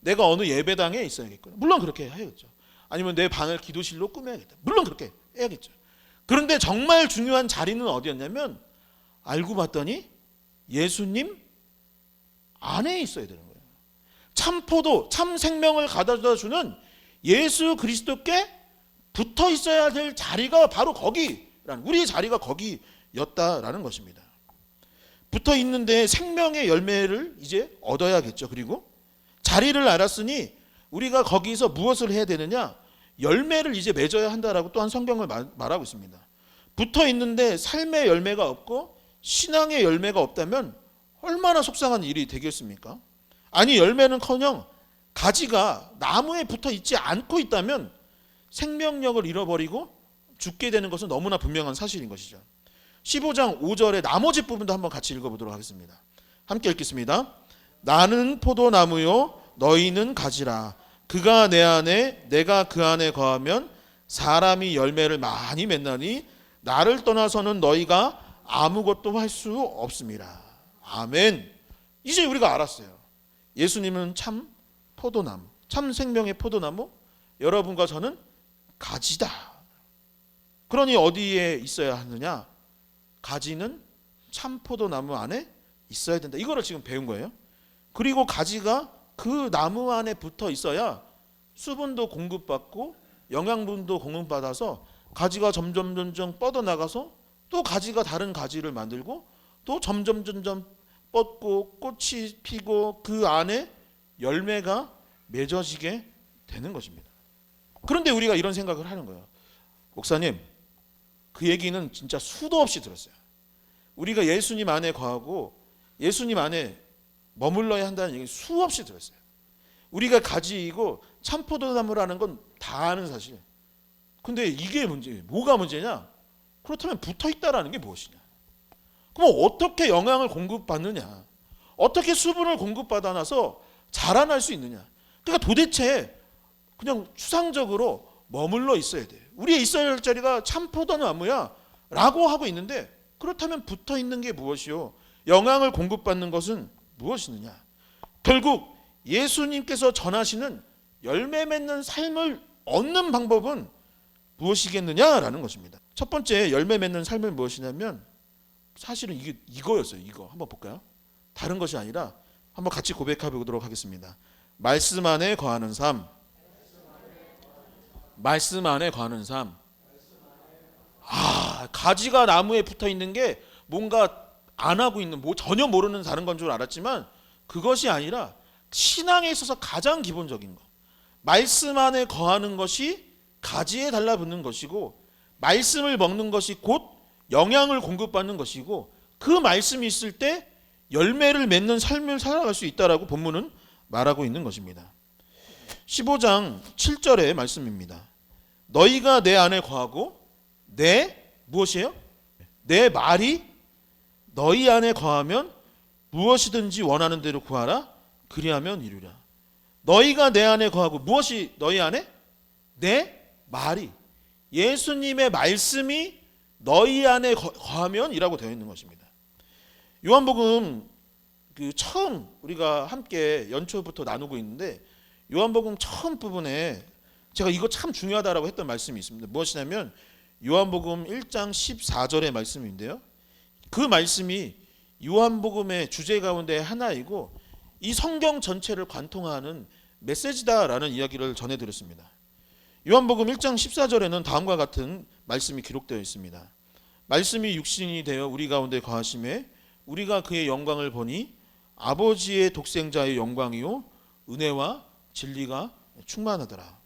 내가 어느 예배당에 있어야겠구나. 물론 그렇게 해야겠죠. 아니면 내 방을 기도실로 꾸며야겠다. 물론 그렇게 해야겠죠. 그런데 정말 중요한 자리는 어디였냐면 알고 봤더니 예수님 안에 있어야 되는 거예요. 참 포도, 참 생명을 가져다 주는 예수 그리스도께 붙어 있어야 될 자리가 바로 거기라는, 우리의 자리가 거기였다라는 것입니다. 붙어 있는데 생명의 열매를 이제 얻어야겠죠. 그리고 자리를 알았으니 우리가 거기서 무엇을 해야 되느냐? 열매를 이제 맺어야 한다라고 또한 성경을 말하고 있습니다. 붙어 있는데 삶의 열매가 없고 신앙의 열매가 없다면 얼마나 속상한 일이 되겠습니까? 아니, 열매는커녕 가지가 나무에 붙어 있지 않고 있다면 생명력을 잃어버리고 죽게 되는 것은 너무나 분명한 사실인 것이죠. 15장 5절의 나머지 부분도 한번 같이 읽어보도록 하겠습니다. 함께 읽겠습니다. 나는 포도나무요 너희는 가지라. 그가 내 안에 내가 그 안에 거하면 사람이 열매를 많이 맺나니 나를 떠나서는 너희가 아무것도 할 수 없습니다. 아멘. 이제 우리가 알았어요. 예수님은 참 포도나무, 참 생명의 포도나무, 여러분과 저는 가지다. 그러니 어디에 있어야 하느냐? 가지는 참 포도나무 안에 있어야 된다. 이거를 지금 배운 거예요. 그리고 가지가 그 나무 안에 붙어 있어야 수분도 공급받고 영양분도 공급받아서 가지가 점점 뻗어나가서 또 가지가 다른 가지를 만들고 또 점점 뻗고 꽃이 피고 그 안에 열매가 맺어지게 되는 것입니다. 그런데 우리가 이런 생각을 하는 거예요. 목사님, 그 얘기는 진짜 수도 없이 들었어요. 우리가 예수님 안에 거하고 예수님 안에 머물러야 한다는 얘기 수없이 들었어요. 우리가 가지이고 참포도나무라는 건 다 아는 사실. 근데 이게 문제예요. 뭐가 문제냐? 그렇다면 붙어 있다라는 게 무엇이냐? 그럼 어떻게 영양을 공급받느냐? 어떻게 수분을 공급받아놔서 자라날 수 있느냐? 그러니까 도대체 그냥 추상적으로 머물러 있어야 돼. 우리의 있어야 할 자리가 참포도나무야 라고 하고 있는데, 그렇다면 붙어 있는 게 무엇이요? 영양을 공급받는 것은 무엇이느냐? 결국 예수님께서 전하시는 열매 맺는 삶을 얻는 방법은 무엇이겠느냐라는 것입니다. 첫 번째 열매 맺는 삶은 무엇이냐면 사실은 이거였어요. 이거 한번 볼까요? 다른 것이 아니라 한번 같이 고백해 보도록 하겠습니다. 말씀 안에 거하는 삶. 말씀 안에 거하는 삶. 가지가 나무에 붙어 있는 게 뭔가 안 하고 있는, 전혀 모르는 다른 건 줄 알았지만 그것이 아니라 신앙에 있어서 가장 기본적인 것. 말씀 안에 거하는 것이 가지에 달라붙는 것이고, 말씀을 먹는 것이 곧 영양을 공급받는 것이고, 그 말씀이 있을 때 열매를 맺는 삶을 살아갈 수 있다라고 본문은 말하고 있는 것입니다. 15장 7절의 말씀입니다. 너희가 내 안에 거하고 내 무엇이에요? 내 말이 너희 안에 거하면 무엇이든지 원하는 대로 구하라. 그리하면 이루라. 너희가 내 안에 거하고, 무엇이 너희 안에? 내 말이, 예수님의 말씀이 너희 안에 거하면 이라고 되어 있는 것입니다. 요한복음 처음 우리가 함께 연초부터 나누고 있는데, 요한복음 처음 부분에 제가 이거 참 중요하다라고 했던 말씀이 있습니다. 무엇이냐면 요한복음 1장 14절의 말씀인데요. 그 말씀이 요한복음의 주제 가운데 하나이고 이 성경 전체를 관통하는 메시지다라는 이야기를 전해드렸습니다. 요한복음 1장 14절에는 다음과 같은 말씀이 기록되어 있습니다. 말씀이 육신이 되어 우리 가운데 거하심에 우리가 그의 영광을 보니 아버지의 독생자의 영광이요 은혜와 진리가 충만하더라.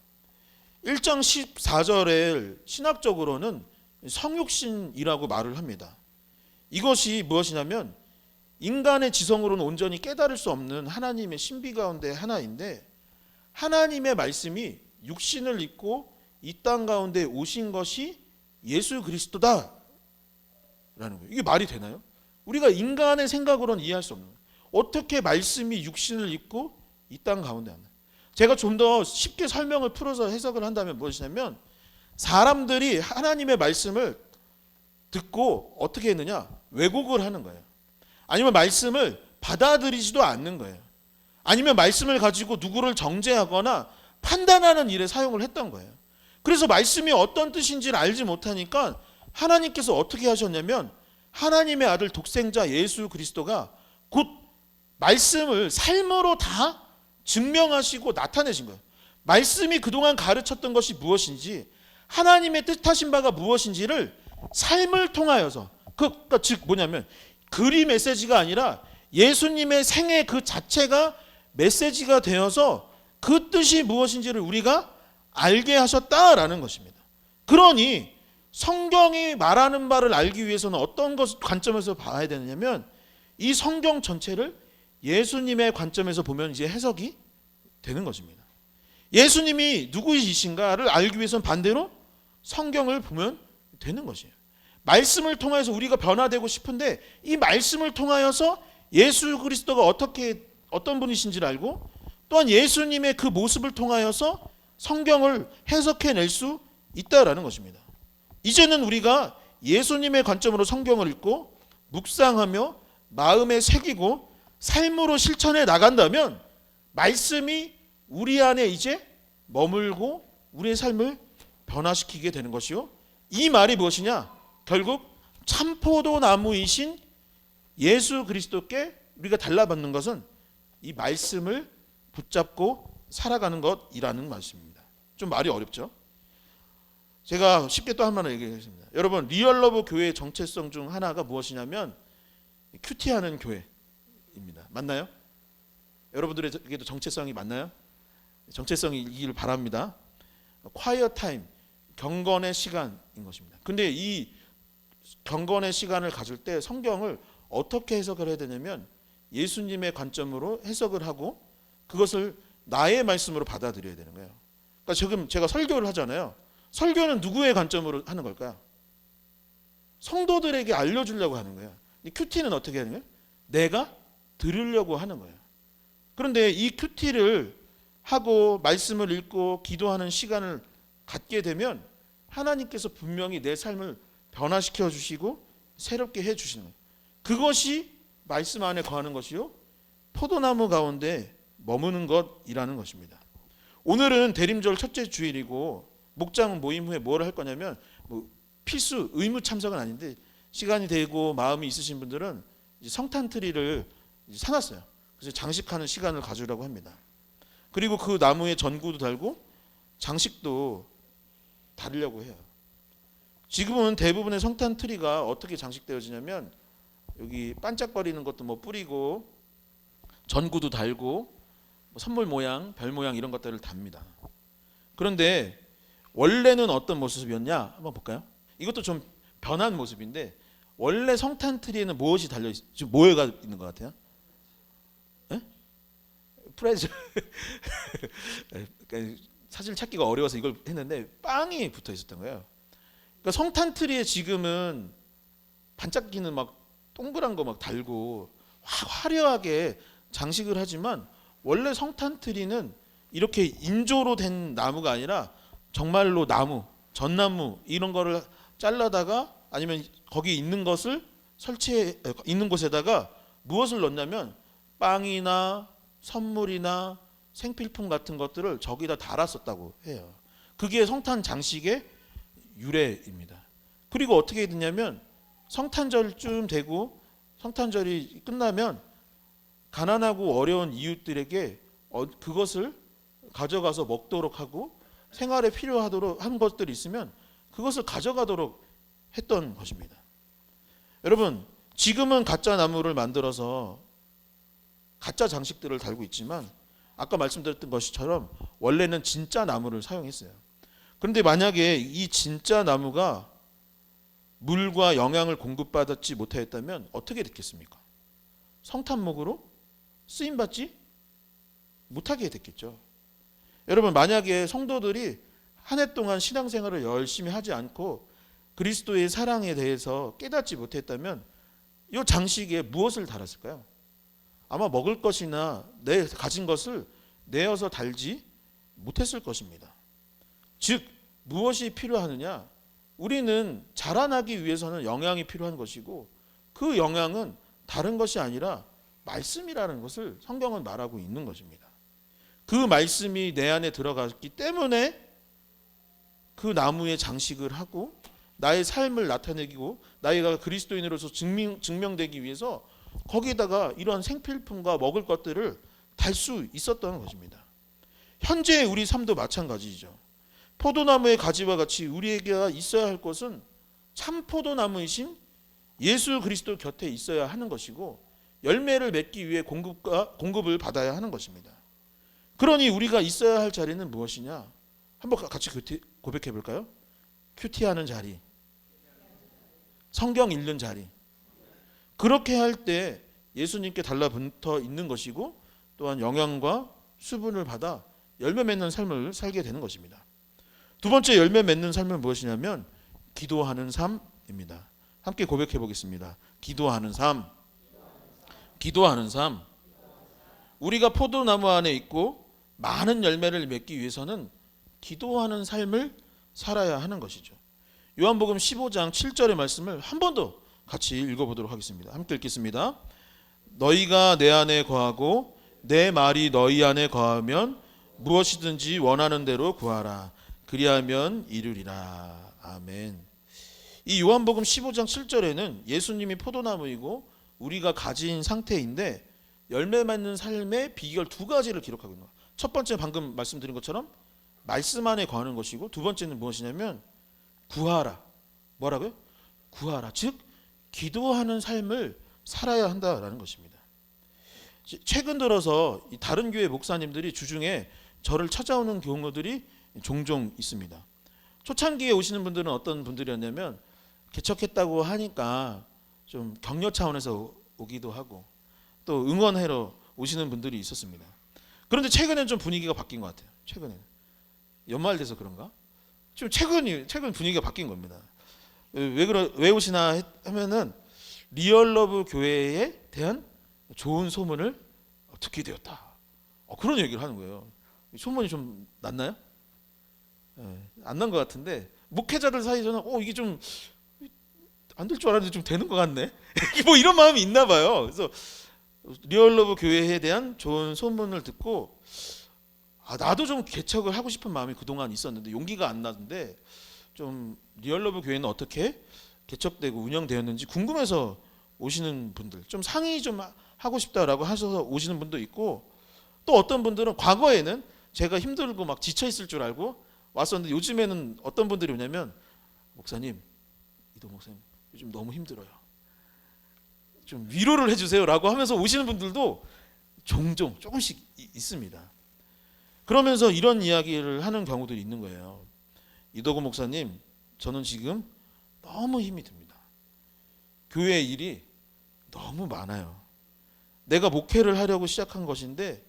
1장 14절에 신학적으로는 성육신이라고 말을 합니다. 이것이 무엇이냐면 인간의 지성으로는 온전히 깨달을 수 없는 하나님의 신비 가운데 하나인데, 하나님의 말씀이 육신을 입고 이 땅 가운데 오신 것이 예수 그리스도다 라는 거예요. 이게 말이 되나요? 우리가 인간의 생각으로는 이해할 수 없는 거예요. 어떻게 말씀이 육신을 입고 이 땅 가운데 하나? 제가 좀 더 쉽게 설명을 풀어서 해석을 한다면 무엇이냐면, 사람들이 하나님의 말씀을 듣고 어떻게 했느냐? 왜곡을 하는 거예요. 아니면 말씀을 받아들이지도 않는 거예요. 아니면 말씀을 가지고 누구를 정죄하거나 판단하는 일에 사용을 했던 거예요. 그래서 말씀이 어떤 뜻인지를 알지 못하니까 하나님께서 어떻게 하셨냐면 하나님의 아들 독생자 예수 그리스도가 곧 말씀을 삶으로 다 증명하시고 나타내신 거예요. 말씀이 그동안 가르쳤던 것이 무엇인지, 하나님의 뜻하신 바가 무엇인지를 삶을 통하여서, 그러니까 즉 뭐냐면 글이 메시지가 아니라 예수님의 생애 그 자체가 메시지가 되어서 그 뜻이 무엇인지를 우리가 알게 하셨다라는 것입니다. 그러니 성경이 말하는 바를 알기 위해서는 어떤 관점에서 봐야 되느냐면 이 성경 전체를 예수님의 관점에서 보면 이제 해석이 되는 것입니다. 예수님이 누구이신가를 알기 위해서는 반대로 성경을 보면 되는 것이에요. 말씀을 통해서 우리가 변화되고 싶은데 이 말씀을 통하여서 예수 그리스도가 어떤 분이신지를 알고 또한 예수님의 그 모습을 통하여서 성경을 해석해낼 수 있다라는 것입니다. 이제는 우리가 예수님의 관점으로 성경을 읽고 묵상하며 마음에 새기고 삶으로 실천해 나간다면 말씀이 우리 안에 이제 머물고 우리의 삶을 변화시키게 되는 것이요. 이 말이 무엇이냐? 결국 참포도 나무이신 예수 그리스도께 우리가 달라받는 것은 이 말씀을 붙잡고 살아가는 것이라는 말씀입니다. 좀 말이 어렵죠? 제가 쉽게 또 한 번 얘기하겠습니다. 여러분, 리얼러브 교회의 정체성 중 하나가 무엇이냐면 큐티하는 교회입니다. 맞나요? 여러분들에게도 정체성이 맞나요? 정체성이길 바랍니다. quiet time, 경건의 시간인 것입니다. 근데 이 경건의 시간을 가질 때 성경을 어떻게 해석을 해야 되냐면 예수님의 관점으로 해석을 하고 그것을 나의 말씀으로 받아들여야 되는 거예요. 그러니까 지금 제가 설교를 하잖아요. 설교는 누구의 관점으로 하는 걸까요? 성도들에게 알려주려고 하는 거예요. 큐티는 어떻게 하는 거예요? 내가 들으려고 하는 거예요. 그런데 이 큐티를 하고 말씀을 읽고 기도하는 시간을 갖게 되면 하나님께서 분명히 내 삶을 변화시켜 주시고 새롭게 해 주시는 거예요. 그것이 말씀 안에 거하는 것이요 포도나무 가운데 머무는 것이라는 것입니다. 오늘은 대림절 첫째 주일이고 목장 모임 후에 뭘 할 거냐면 필수 의무 참석은 아닌데 시간이 되고 마음이 있으신 분들은 성탄 트리를 사놨어요. 그래서 장식하는 시간을 가지려고 합니다. 그리고 그 나무에 전구도 달고 장식도 달으려고 해요. 지금은 대부분의 성탄 트리가 어떻게 장식되어지냐면 여기 반짝거리는 것도 뿌리고 전구도 달고 선물 모양, 별 모양 이런 것들을 답니다. 그런데 원래는 어떤 모습이었냐? 한번 볼까요? 이것도 좀 변한 모습인데 원래 성탄 트리에는 무엇이 달려 있? 지금 뭐가 있는 것 같아요? 에? 프레즈. 사실 찾기가 어려워서 이걸 했는데 빵이 붙어 있었던 거예요. 그러니까 성탄 트리에 지금은 반짝이는 동그란 거 달고 화려하게 장식을 하지만 원래 성탄 트리는 이렇게 인조로 된 나무가 아니라 정말로 나무, 전나무 이런 거를 잘라다가 아니면 거기 있는 것을 설치해 있는 곳에다가 무엇을 넣냐면 빵이나 선물이나 생필품 같은 것들을 저기다 달았었다고 해요. 그게 성탄 장식의 유래입니다. 그리고 어떻게 됐냐면 성탄절쯤 되고 성탄절이 끝나면 가난하고 어려운 이웃들에게 그것을 가져가서 먹도록 하고 생활에 필요하도록 한 것들이 있으면 그것을 가져가도록 했던 것입니다. 여러분, 지금은 가짜 나무를 만들어서 가짜 장식들을 달고 있지만 아까 말씀드렸던 것처럼 원래는 진짜 나무를 사용했어요. 그런데 만약에 이 진짜 나무가 물과 영양을 공급받지 못하였다면 어떻게 됐겠습니까? 성탄목으로 쓰임받지 못하게 됐겠죠. 여러분, 만약에 성도들이 한 해 동안 신앙생활을 열심히 하지 않고 그리스도의 사랑에 대해서 깨닫지 못했다면 이 장식에 무엇을 달았을까요? 아마 먹을 것이나 내 가진 것을 내어서 달지 못했을 것입니다. 즉 무엇이 필요하느냐? 우리는 자라나기 위해서는 영양이 필요한 것이고 그 영양은 다른 것이 아니라 말씀이라는 것을 성경은 말하고 있는 것입니다. 그 말씀이 내 안에 들어갔기 때문에 그 나무에 장식을 하고 나의 삶을 나타내고 나이가 그리스도인으로서 증명되기 위해서 거기에다가 이러한 생필품과 먹을 것들을 달 수 있었던 것입니다. 현재 우리 삶도 마찬가지죠. 포도나무의 가지와 같이 우리에게 있어야 할 것은 참 포도나무이신 예수 그리스도 곁에 있어야 하는 것이고 열매를 맺기 위해 공급을 받아야 하는 것입니다. 그러니 우리가 있어야 할 자리는 무엇이냐? 한번 같이 고백해 볼까요? 큐티하는 자리, 성경 읽는 자리. 그렇게 할 때 예수님께 달라붙어 있는 것이고 또한 영양과 수분을 받아 열매 맺는 삶을 살게 되는 것입니다. 두 번째 열매 맺는 삶은 무엇이냐면 기도하는 삶입니다. 함께 고백해 보겠습니다. 기도하는 삶. 기도하는 삶. 우리가 포도나무 안에 있고 많은 열매를 맺기 위해서는 기도하는 삶을 살아야 하는 것이죠. 요한복음 15장 7절의 말씀을 한 번 더 같이 읽어보도록 하겠습니다. 함께 읽겠습니다. 너희가 내 안에 거하고 내 말이 너희 안에 거하면 무엇이든지 원하는 대로 구하라. 그리하면 이루리라. 아멘. 이 요한복음 15장 7절에는 예수님이 포도나무이고 우리가 가진 상태인데 열매 맺는 삶의 비결 두 가지를 기록하고 있는 거예요. 첫 번째 방금 말씀드린 것처럼 말씀 안에 거하는 것이고 두 번째는 무엇이냐면 구하라. 뭐라고요? 구하라. 즉 기도하는 삶을 살아야 한다라는 것입니다. 최근 들어서 다른 교회 목사님들이 주중에 저를 찾아오는 경우들이 종종 있습니다. 초창기에 오시는 분들은 어떤 분들이었냐면 개척했다고 하니까 좀 격려 차원에서 오기도 하고 또 응원하러 오시는 분들이 있었습니다. 그런데 최근에는 좀 분위기가 바뀐 것 같아요. 최근에는 연말 돼서 그런가? 좀 최근 분위기가 바뀐 겁니다. 왜 오시나 하면은 리얼러브 교회에 대한 좋은 소문을 듣게 되었다. 그런 얘기를 하는 거예요. 소문이 좀 났나요? 안 난 것 같은데 목회자들 사이에서는 이게 좀 안 될 줄 알았는데 좀 되는 것 같네. 뭐 이런 마음이 있나 봐요. 그래서 리얼러브 교회에 대한 좋은 소문을 듣고 나도 좀 개척을 하고 싶은 마음이 그동안 있었는데 용기가 안 나는데 좀 리얼러브 교회는 어떻게 개척되고 운영되었는지 궁금해서 오시는 분들, 좀 상의 좀 하고 싶다라고 하셔서 오시는 분도 있고 또 어떤 분들은 과거에는 제가 힘들고 막 지쳐 있을 줄 알고 왔었는데 요즘에는 어떤 분들이 오냐면 목사님, 이동 목사님 요즘 너무 힘들어요. 좀 위로를 해주세요라고 하면서 오시는 분들도 종종 조금씩 있습니다. 그러면서 이런 이야기를 하는 경우들이 있는 거예요. 이도구 목사님, 저는 지금 너무 힘이 듭니다. 교회 일이 너무 많아요. 내가 목회를 하려고 시작한 것인데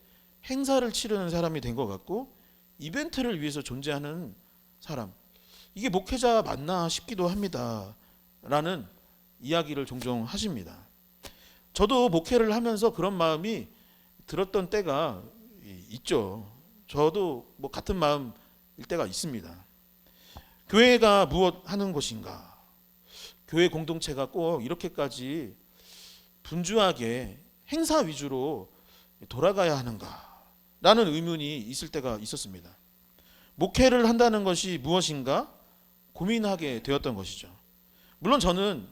행사를 치르는 사람이 된 것 같고 이벤트를 위해서 존재하는 사람, 이게 목회자 맞나 싶기도 합니다 라는 이야기를 종종 하십니다. 저도 목회를 하면서 그런 마음이 들었던 때가 있죠. 저도 뭐 같은 마음일 때가 있습니다. 교회가 무엇 하는 것인가? 교회 공동체가 꼭 이렇게까지 분주하게 행사 위주로 돌아가야 하는가? 라는 의문이 있을 때가 있었습니다. 목회를 한다는 것이 무엇인가? 고민하게 되었던 것이죠. 물론 저는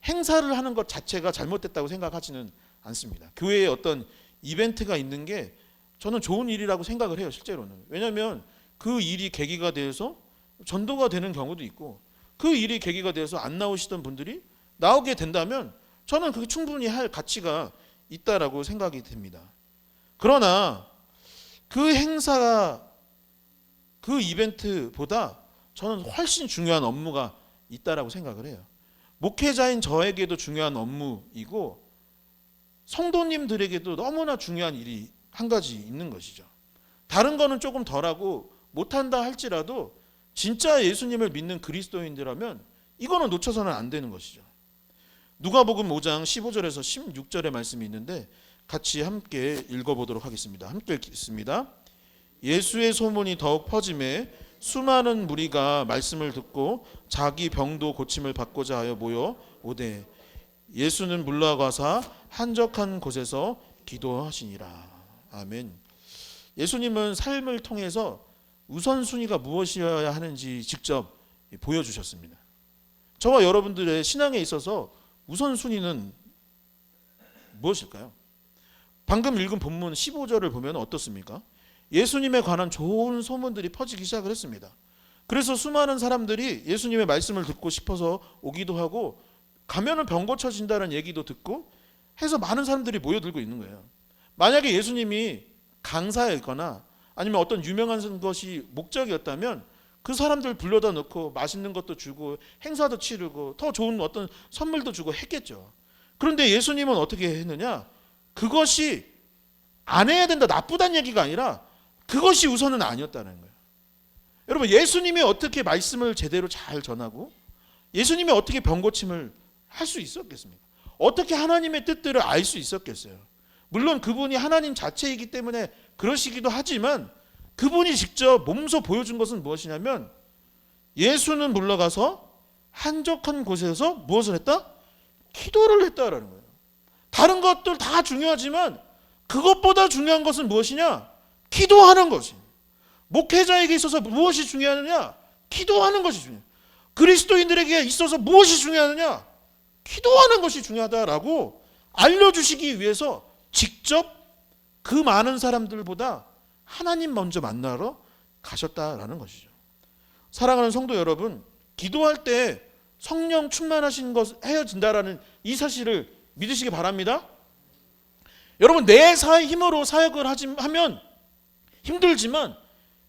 행사를 하는 것 자체가 잘못됐다고 생각하지는 않습니다. 교회에 어떤 이벤트가 있는 게 저는 좋은 일이라고 생각을 해요, 실제로는. 왜냐하면 그 일이 계기가 돼서 전도가 되는 경우도 있고 그 일이 계기가 돼서 안 나오시던 분들이 나오게 된다면 저는 그게 충분히 할 가치가 있다라고 생각이 됩니다. 그러나 그 행사가 그 이벤트보다 저는 훨씬 중요한 업무가 있다라고 생각을 해요. 목회자인 저에게도 중요한 업무이고 성도님들에게도 너무나 중요한 일이 한 가지 있는 것이죠. 다른 거는 조금 덜하고 못한다 할지라도 진짜 예수님을 믿는 그리스도인들이라면 이거는 놓쳐서는 안 되는 것이죠. 누가복음 5장 15절에서 16절의 말씀이 있는데 같이 함께 읽어보도록 하겠습니다. 함께 읽겠습니다. 예수의 소문이 더욱 퍼짐에 수많은 무리가 말씀을 듣고 자기 병도 고침을 받고자 하여 모여 오되 예수는 물러가사 한적한 곳에서 기도하시니라. 아멘. 예수님은 삶을 통해서 우선순위가 무엇이어야 하는지 직접 보여주셨습니다. 저와 여러분들의 신앙에 있어서 우선순위는 무엇일까요? 방금 읽은 본문 15절을 보면 어떻습니까? 예수님에 관한 좋은 소문들이 퍼지기 시작을 했습니다. 그래서 수많은 사람들이 예수님의 말씀을 듣고 싶어서 오기도 하고, 가면은 병 고쳐진다는 얘기도 듣고 해서 많은 사람들이 모여들고 있는 거예요. 만약에 예수님이 강사였거나 아니면 어떤 유명한 것이 목적이었다면 그 사람들 불러다 놓고 맛있는 것도 주고 행사도 치르고 더 좋은 어떤 선물도 주고 했겠죠. 그런데 예수님은 어떻게 했느냐? 그것이 안 해야 된다, 나쁘다는 얘기가 아니라 그것이 우선은 아니었다는 거예요. 여러분, 예수님이 어떻게 말씀을 제대로 잘 전하고 예수님이 어떻게 병고침을 할 수 있었겠습니까? 어떻게 하나님의 뜻들을 알 수 있었겠어요? 물론 그분이 하나님 자체이기 때문에 그러시기도 하지만 그분이 직접 몸소 보여준 것은 무엇이냐면, 예수는 물러가서 한적한 곳에서 무엇을 했다? 기도를 했다라는 거예요. 다른 것들 다 중요하지만 그것보다 중요한 것은 무엇이냐? 기도하는 것이. 목회자에게 있어서 무엇이 중요하느냐? 기도하는 것이 중요해요. 그리스도인들에게 있어서 무엇이 중요하느냐? 기도하는 것이 중요하다라고 알려주시기 위해서 직접 그 많은 사람들보다 하나님 먼저 만나러 가셨다라는 것이죠. 사랑하는 성도 여러분, 기도할 때 성령 충만하신 것 헤어진다라는 이 사실을 믿으시기 바랍니다. 여러분, 내 힘으로 사역을 하면 힘들지만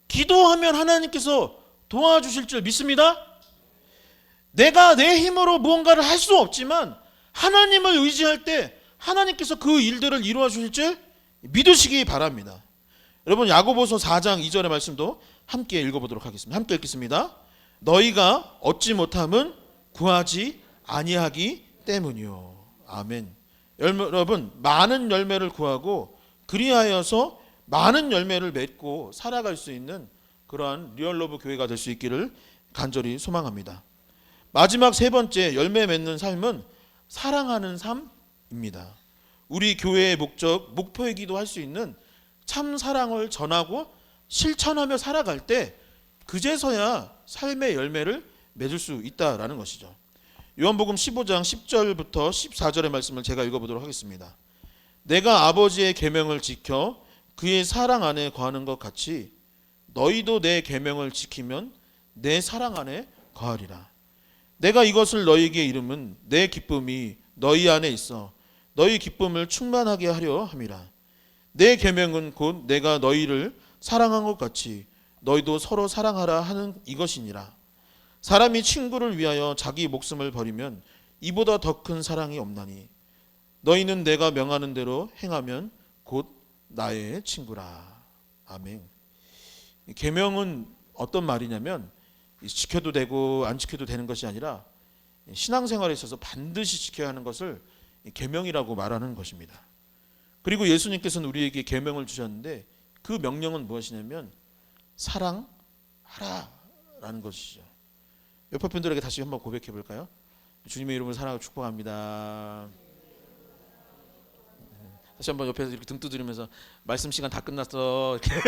기도하면 하나님께서 도와주실 줄 믿습니다. 내가 내 힘으로 무언가를 할 수 없지만 하나님을 의지할 때 하나님께서 그 일들을 이루어 주실 줄 믿으시기 바랍니다. 여러분, 야고보서 4장 2절의 말씀도 함께 읽어보도록 하겠습니다. 함께 읽겠습니다. 너희가 얻지 못함은 구하지 아니하기 때문이요. 아멘. 여러분, 많은 열매를 구하고 그리하여서 많은 열매를 맺고 살아갈 수 있는 그러한 리얼러브 교회가 될 수 있기를 간절히 소망합니다. 마지막 세 번째, 열매 맺는 삶은 사랑하는 삶입니다. 우리 교회의 목표이기도 할 수 있는 참 사랑을 전하고 실천하며 살아갈 때 그제서야 삶의 열매를 맺을 수 있다라는 것이죠. 요한복음 15장 10절부터 14절의 말씀을 제가 읽어보도록 하겠습니다. 내가 아버지의 계명을 지켜 그의 사랑 안에 거하는 것 같이 너희도 내 계명을 지키면 내 사랑 안에 거하리라. 내가 이것을 너희에게 이름은 내 기쁨이 너희 안에 있어 너희 기쁨을 충만하게 하려 함이라. 내 계명은 곧 내가 너희를 사랑한 것 같이 너희도 서로 사랑하라 하는 이것이니라. 사람이 친구를 위하여 자기 목숨을 버리면 이보다 더 큰 사랑이 없나니 너희는 내가 명하는 대로 행하면 곧 나의 친구라. 아멘. 계명은 어떤 말이냐면 지켜도 되고 안 지켜도 되는 것이 아니라 신앙생활에 있어서 반드시 지켜야 하는 것을 계명이라고 말하는 것입니다. 그리고 예수님께서는 우리에게 계명을 주셨는데 그 명령은 무엇이냐면 사랑하라라는 것이죠. 옆에 분들에게 다시 한번 고백해 볼까요? 주님의 이름으로 사랑하고 축복합니다. 다시 한번 옆에서 이렇게 등 두드리면서 말씀 시간 다 끝났어 이렇게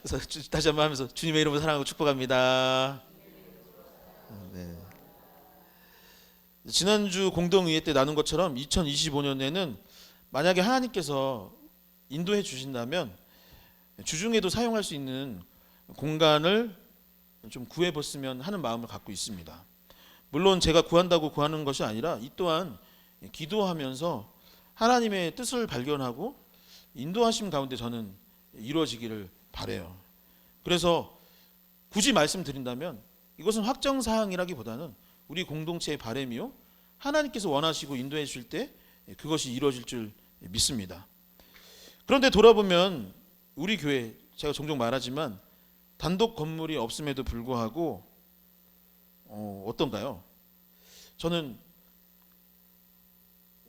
그래서 다시 한번 하면서 주님의 이름으로 사랑하고 축복합니다. 네. 지난주 공동의회 때 나눈 것처럼 2025년에는 만약에 하나님께서 인도해 주신다면 주중에도 사용할 수 있는 공간을 좀 구해봤으면 하는 마음을 갖고 있습니다. 물론 제가 구한다고 구하는 것이 아니라 이 또한 기도하면서 하나님의 뜻을 발견하고 인도하심 가운데 저는 이루어지기를 바라요. 그래서 굳이 말씀드린다면 이것은 확정사항이라기보다는 우리 공동체의 바람이요 하나님께서 원하시고 인도해 주실 때 그것이 이루어질 줄 믿습니다. 그런데 돌아보면 우리 교회, 제가 종종 말하지만 단독 건물이 없음에도 불구하고 어떤가요? 저는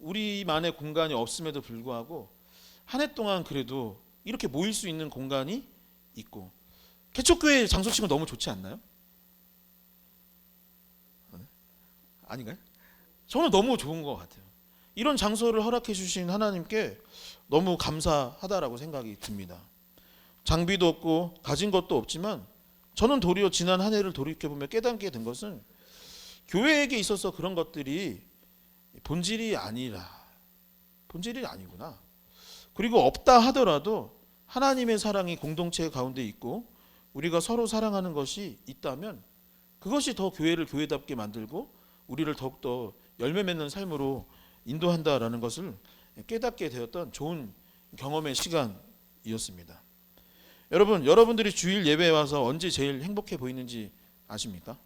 우리만의 공간이 없음에도 불구하고 한 해 동안 그래도 이렇게 모일 수 있는 공간이 있고, 개척교회 장소치고 너무 좋지 않나요? 아닌가요? 저는 너무 좋은 것 같아요. 이런 장소를 허락해 주신 하나님께 너무 감사하다라고 생각이 듭니다. 장비도 없고 가진 것도 없지만 저는 도리어 지난 한 해를 돌이켜보며 깨닫게 된 것은 교회에게 있어서 그런 것들이 본질이 아니구나. 그리고 없다 하더라도 하나님의 사랑이 공동체 가운데 있고 우리가 서로 사랑하는 것이 있다면 그것이 더 교회를 교회답게 만들고 우리를 더욱더 열매 맺는 삶으로 인도한다라는 것을 깨닫게 되었던 좋은 경험의 시간이었습니다. 여러분, 여러분들이 주일 예배에 와서 언제 제일 행복해 보이는지 아십니까?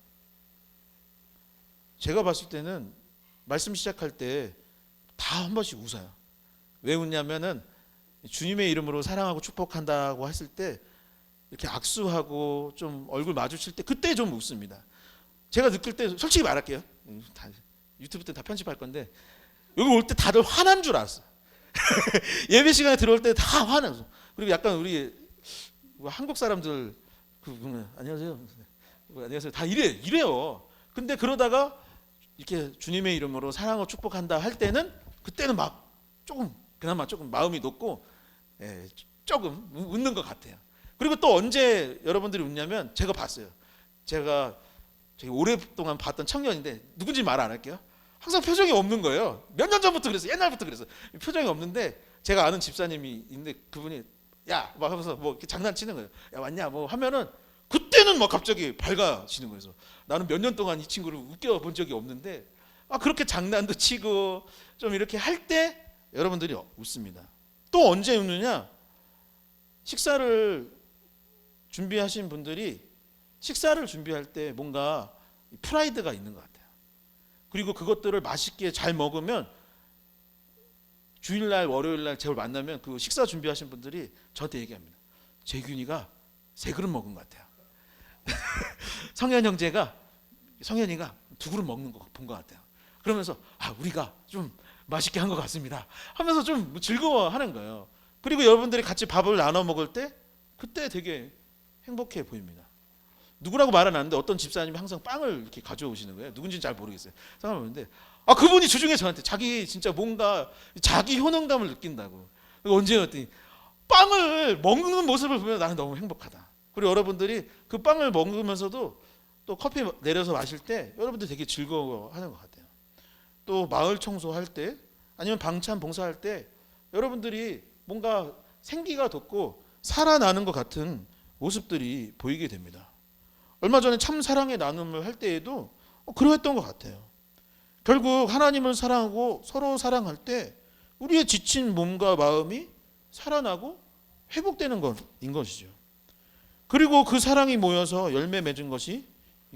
제가 봤을 때는 말씀 시작할 때 다 한 번씩 웃어요. 왜 웃냐면은 주님의 이름으로 사랑하고 축복한다고 했을 때 이렇게 악수하고 좀 얼굴 마주칠 때 그때 좀 웃습니다. 제가 느낄 때 솔직히 말할게요. 유튜브 때 다 편집할 건데 여기 올 때 다들 화난 줄 알았어요. 예배 시간에 들어올 때 다 화나서. 그리고 약간 우리 한국 사람들 안녕하세요. 안녕하세요. 다 이래요. 근데 그러다가 이렇게 주님의 이름으로 사랑하고 축복한다 할 때는 그때는 막 그나마 조금 마음이 높고 조금 웃는 것 같아요. 그리고 또 언제 여러분들이 웃냐면 제가 봤어요. 제가 되게 오랫동안 봤던 청년인데 누군지 말 안 할게요. 항상 표정이 없는 거예요. 몇 년 전부터 그랬어요. 옛날부터 그랬어요. 표정이 없는데 제가 아는 집사님이 있는데 그분이 야 막 하면서 뭐 이렇게 장난치는 거예요. 야 왔냐 뭐 하면은 그때는 막 갑자기 밝아지는 거예요. 그래서 나는 몇 년 동안 이 친구를 웃겨본 적이 없는데 그렇게 장난도 치고 좀 이렇게 할 때 여러분들이 웃습니다. 또 언제 웃느냐? 식사를 준비하신 분들이 식사를 준비할 때 뭔가 프라이드가 있는 것 같아요. 그리고 그것들을 맛있게 잘 먹으면 주일날 월요일날 제가 만나면 그 식사 준비하신 분들이 저한테 얘기합니다. 재균이가 3그릇 먹은 것 같아요. 성현이가 2그릇 먹는 거 본 것 같아요. 그러면서 우리가 좀 맛있게 한 것 같습니다 하면서 좀 즐거워하는 거예요. 그리고 여러분들이 같이 밥을 나눠 먹을 때 그때 되게 행복해 보입니다. 누구라고 말은 안 하는데 어떤 집사님이 항상 빵을 이렇게 가져오시는 거예요. 누군지는 잘 모르겠어요. 생각해보는데 그분이 주중에 저한테 자기 진짜 뭔가 자기 효능감을 느낀다고. 언제였더니 빵을 먹는 모습을 보면 나는 너무 행복하다. 그리고 여러분들이 그 빵을 먹으면서도 또 커피 내려서 마실 때 여러분들 되게 즐거워하는 것 같아요. 또 마을 청소할 때 아니면 방찬 봉사할 때 여러분들이 뭔가 생기가 돋고 살아나는 것 같은 모습들이 보이게 됩니다. 얼마 전에 참 사랑의 나눔을 할 때에도 그러했던 것 같아요. 결국 하나님을 사랑하고 서로 사랑할 때 우리의 지친 몸과 마음이 살아나고 회복되는 것인 것이죠. 그리고 그 사랑이 모여서 열매 맺은 것이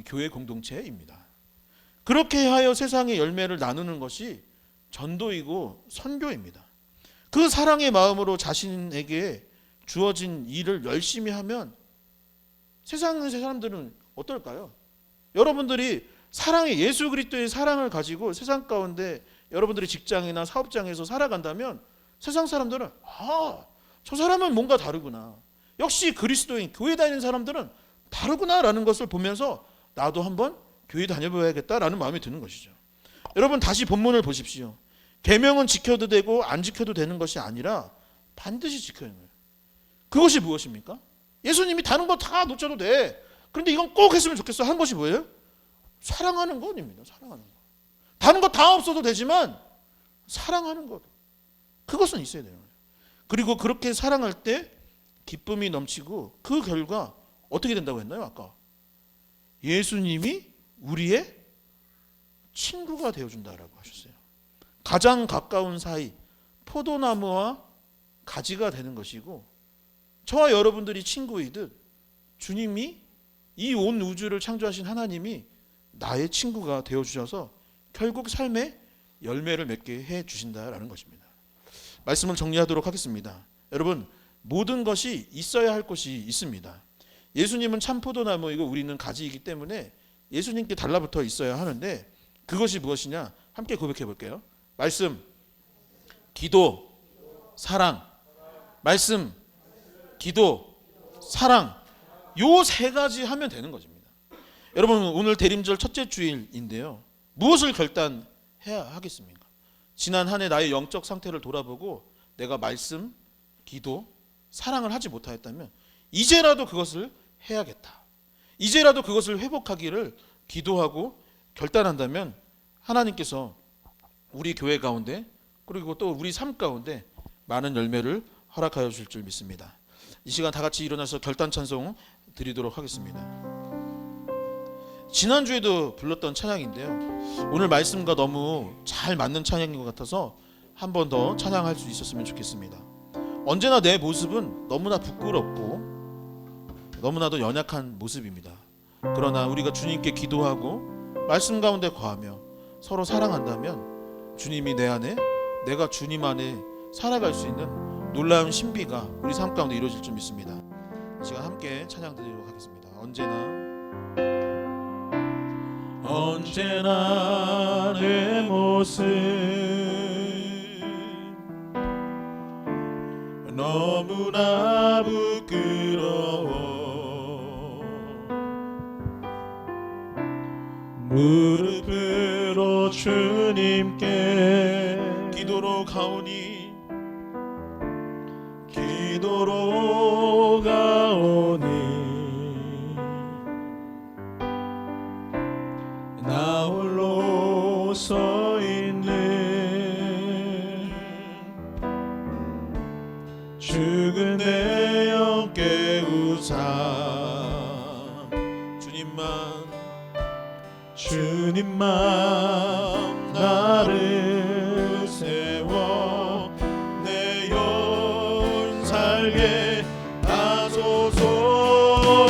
교회 공동체입니다. 그렇게 하여 세상의 열매를 나누는 것이 전도이고 선교입니다. 그 사랑의 마음으로 자신에게 주어진 일을 열심히 하면 세상의 사람들은 어떨까요? 여러분들이 사랑의 예수 그리스도의 사랑을 가지고 세상 가운데 여러분들이 직장이나 사업장에서 살아간다면 세상 사람들은 저 사람은 뭔가 다르구나. 역시 그리스도인 교회 다니는 사람들은 다르구나라는 것을 보면서 나도 한번 교회 다녀봐야겠다라는 마음이 드는 것이죠. 여러분 다시 본문을 보십시오. 계명은 지켜도 되고 안 지켜도 되는 것이 아니라 반드시 지켜야 해요. 그것이 무엇입니까? 예수님이 다른 거 다 놓쳐도 돼. 그런데 이건 꼭 했으면 좋겠어. 한 것이 뭐예요? 사랑하는 것입니다. 사랑하는 것. 다른 거 다 없어도 되지만 사랑하는 것. 그것은 있어야 돼요. 그리고 그렇게 사랑할 때 기쁨이 넘치고 그 결과 어떻게 된다고 했나요? 아까 예수님이 우리의 친구가 되어준다라고 하셨어요. 가장 가까운 사이 포도나무와 가지가 되는 것이고 저와 여러분들이 친구이듯 주님이 이 온 우주를 창조하신 하나님이 나의 친구가 되어주셔서 결국 삶에 열매를 맺게 해주신다라는 것입니다. 말씀을 정리하도록 하겠습니다. 여러분 모든 것이 있어야 할 것이 있습니다. 예수님은 참 포도나무이고 우리는 가지이기 때문에 예수님께 달라붙어 있어야 하는데 그것이 무엇이냐? 함께 고백해 볼게요. 말씀, 기도, 사랑. 말씀, 기도, 사랑. 요 3가지 하면 되는 것입니다. 여러분 오늘 대림절 첫째 주일인데요. 무엇을 결단해야 하겠습니까? 지난 한 해 나의 영적 상태를 돌아보고 내가 말씀, 기도, 사랑을 하지 못하였다면 이제라도 그것을 해야겠다. 이제라도 그것을 회복하기를 기도하고 결단한다면 하나님께서 우리 교회 가운데 그리고 또 우리 삶 가운데 많은 열매를 허락하여 주실 줄 믿습니다. 이 시간 다 같이 일어나서 결단 찬송 드리도록 하겠습니다. 지난주에도 불렀던 찬양인데요, 오늘 말씀과 너무 잘 맞는 찬양인 것 같아서 한 번 더 찬양할 수 있었으면 좋겠습니다. 언제나 내 모습은 너무나 부끄럽고 너무나도 연약한 모습입니다. 그러나 우리가 주님께 기도하고 말씀 가운데 거하며 서로 사랑한다면 주님이 내 안에, 내가 주님 안에 살아갈 수 있는 놀라운 신비가 우리 삶 가운데 이루어질 줄 믿습니다. 이 시간 함께 찬양 드리도록 하겠습니다. 언제나 내 모습 너무나 부끄러워 무릎으로 주님께 기도로 가오니 기도로 가오니 나 홀로 서 있는 죽은 내 영 깨우사 주님만 나를 세워 내 영 살게 하소서.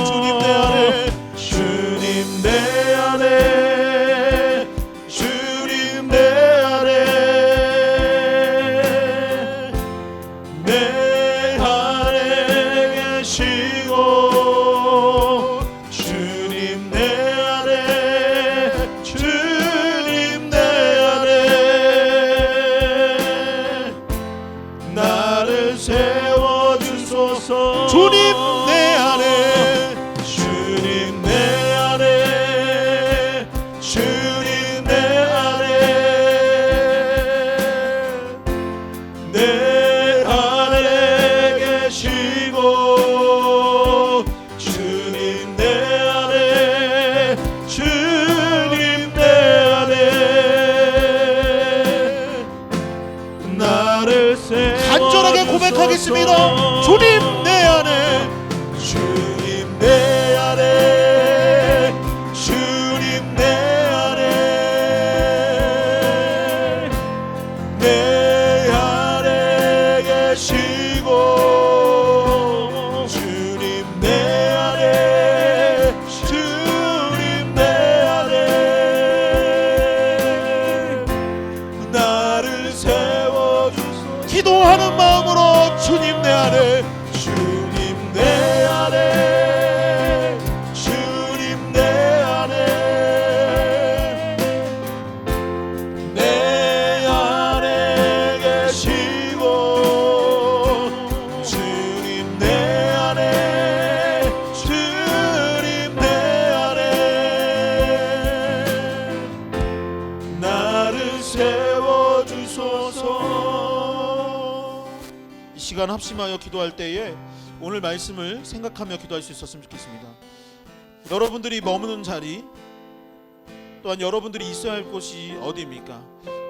주님 내 안에 주님 내 안에 주님 내 안에 내 안에 계시고 주님 내 안에 주님 내 안에 나를 세워주소서. 주님 내 안에 주님 내 안에 주님 내 안에 내 안에 계시고 주님 내 안에 주님 내 안에 나를 세워 간절하게 고백하겠습니다. 주님 내 안에 주님 내 안에 주님 내 안에 내 안에 계시고 주님 내 안에 주님 내 안에 나를 세워주소서. 기도하는 마음으로 주님 내 안에 주님 내 안에 주님 내 안에 내 안에 계시고 주님 내 안에 주님 내 안에 나를 세워주소서. 이 시간 합심하여 기도할 때에 오늘 말씀을 생각하며 기도할 수 있었으면 좋겠습니다. 여러분들이 머무는 자리, 또한 여러분들이 있어야 할 곳이 어디입니까?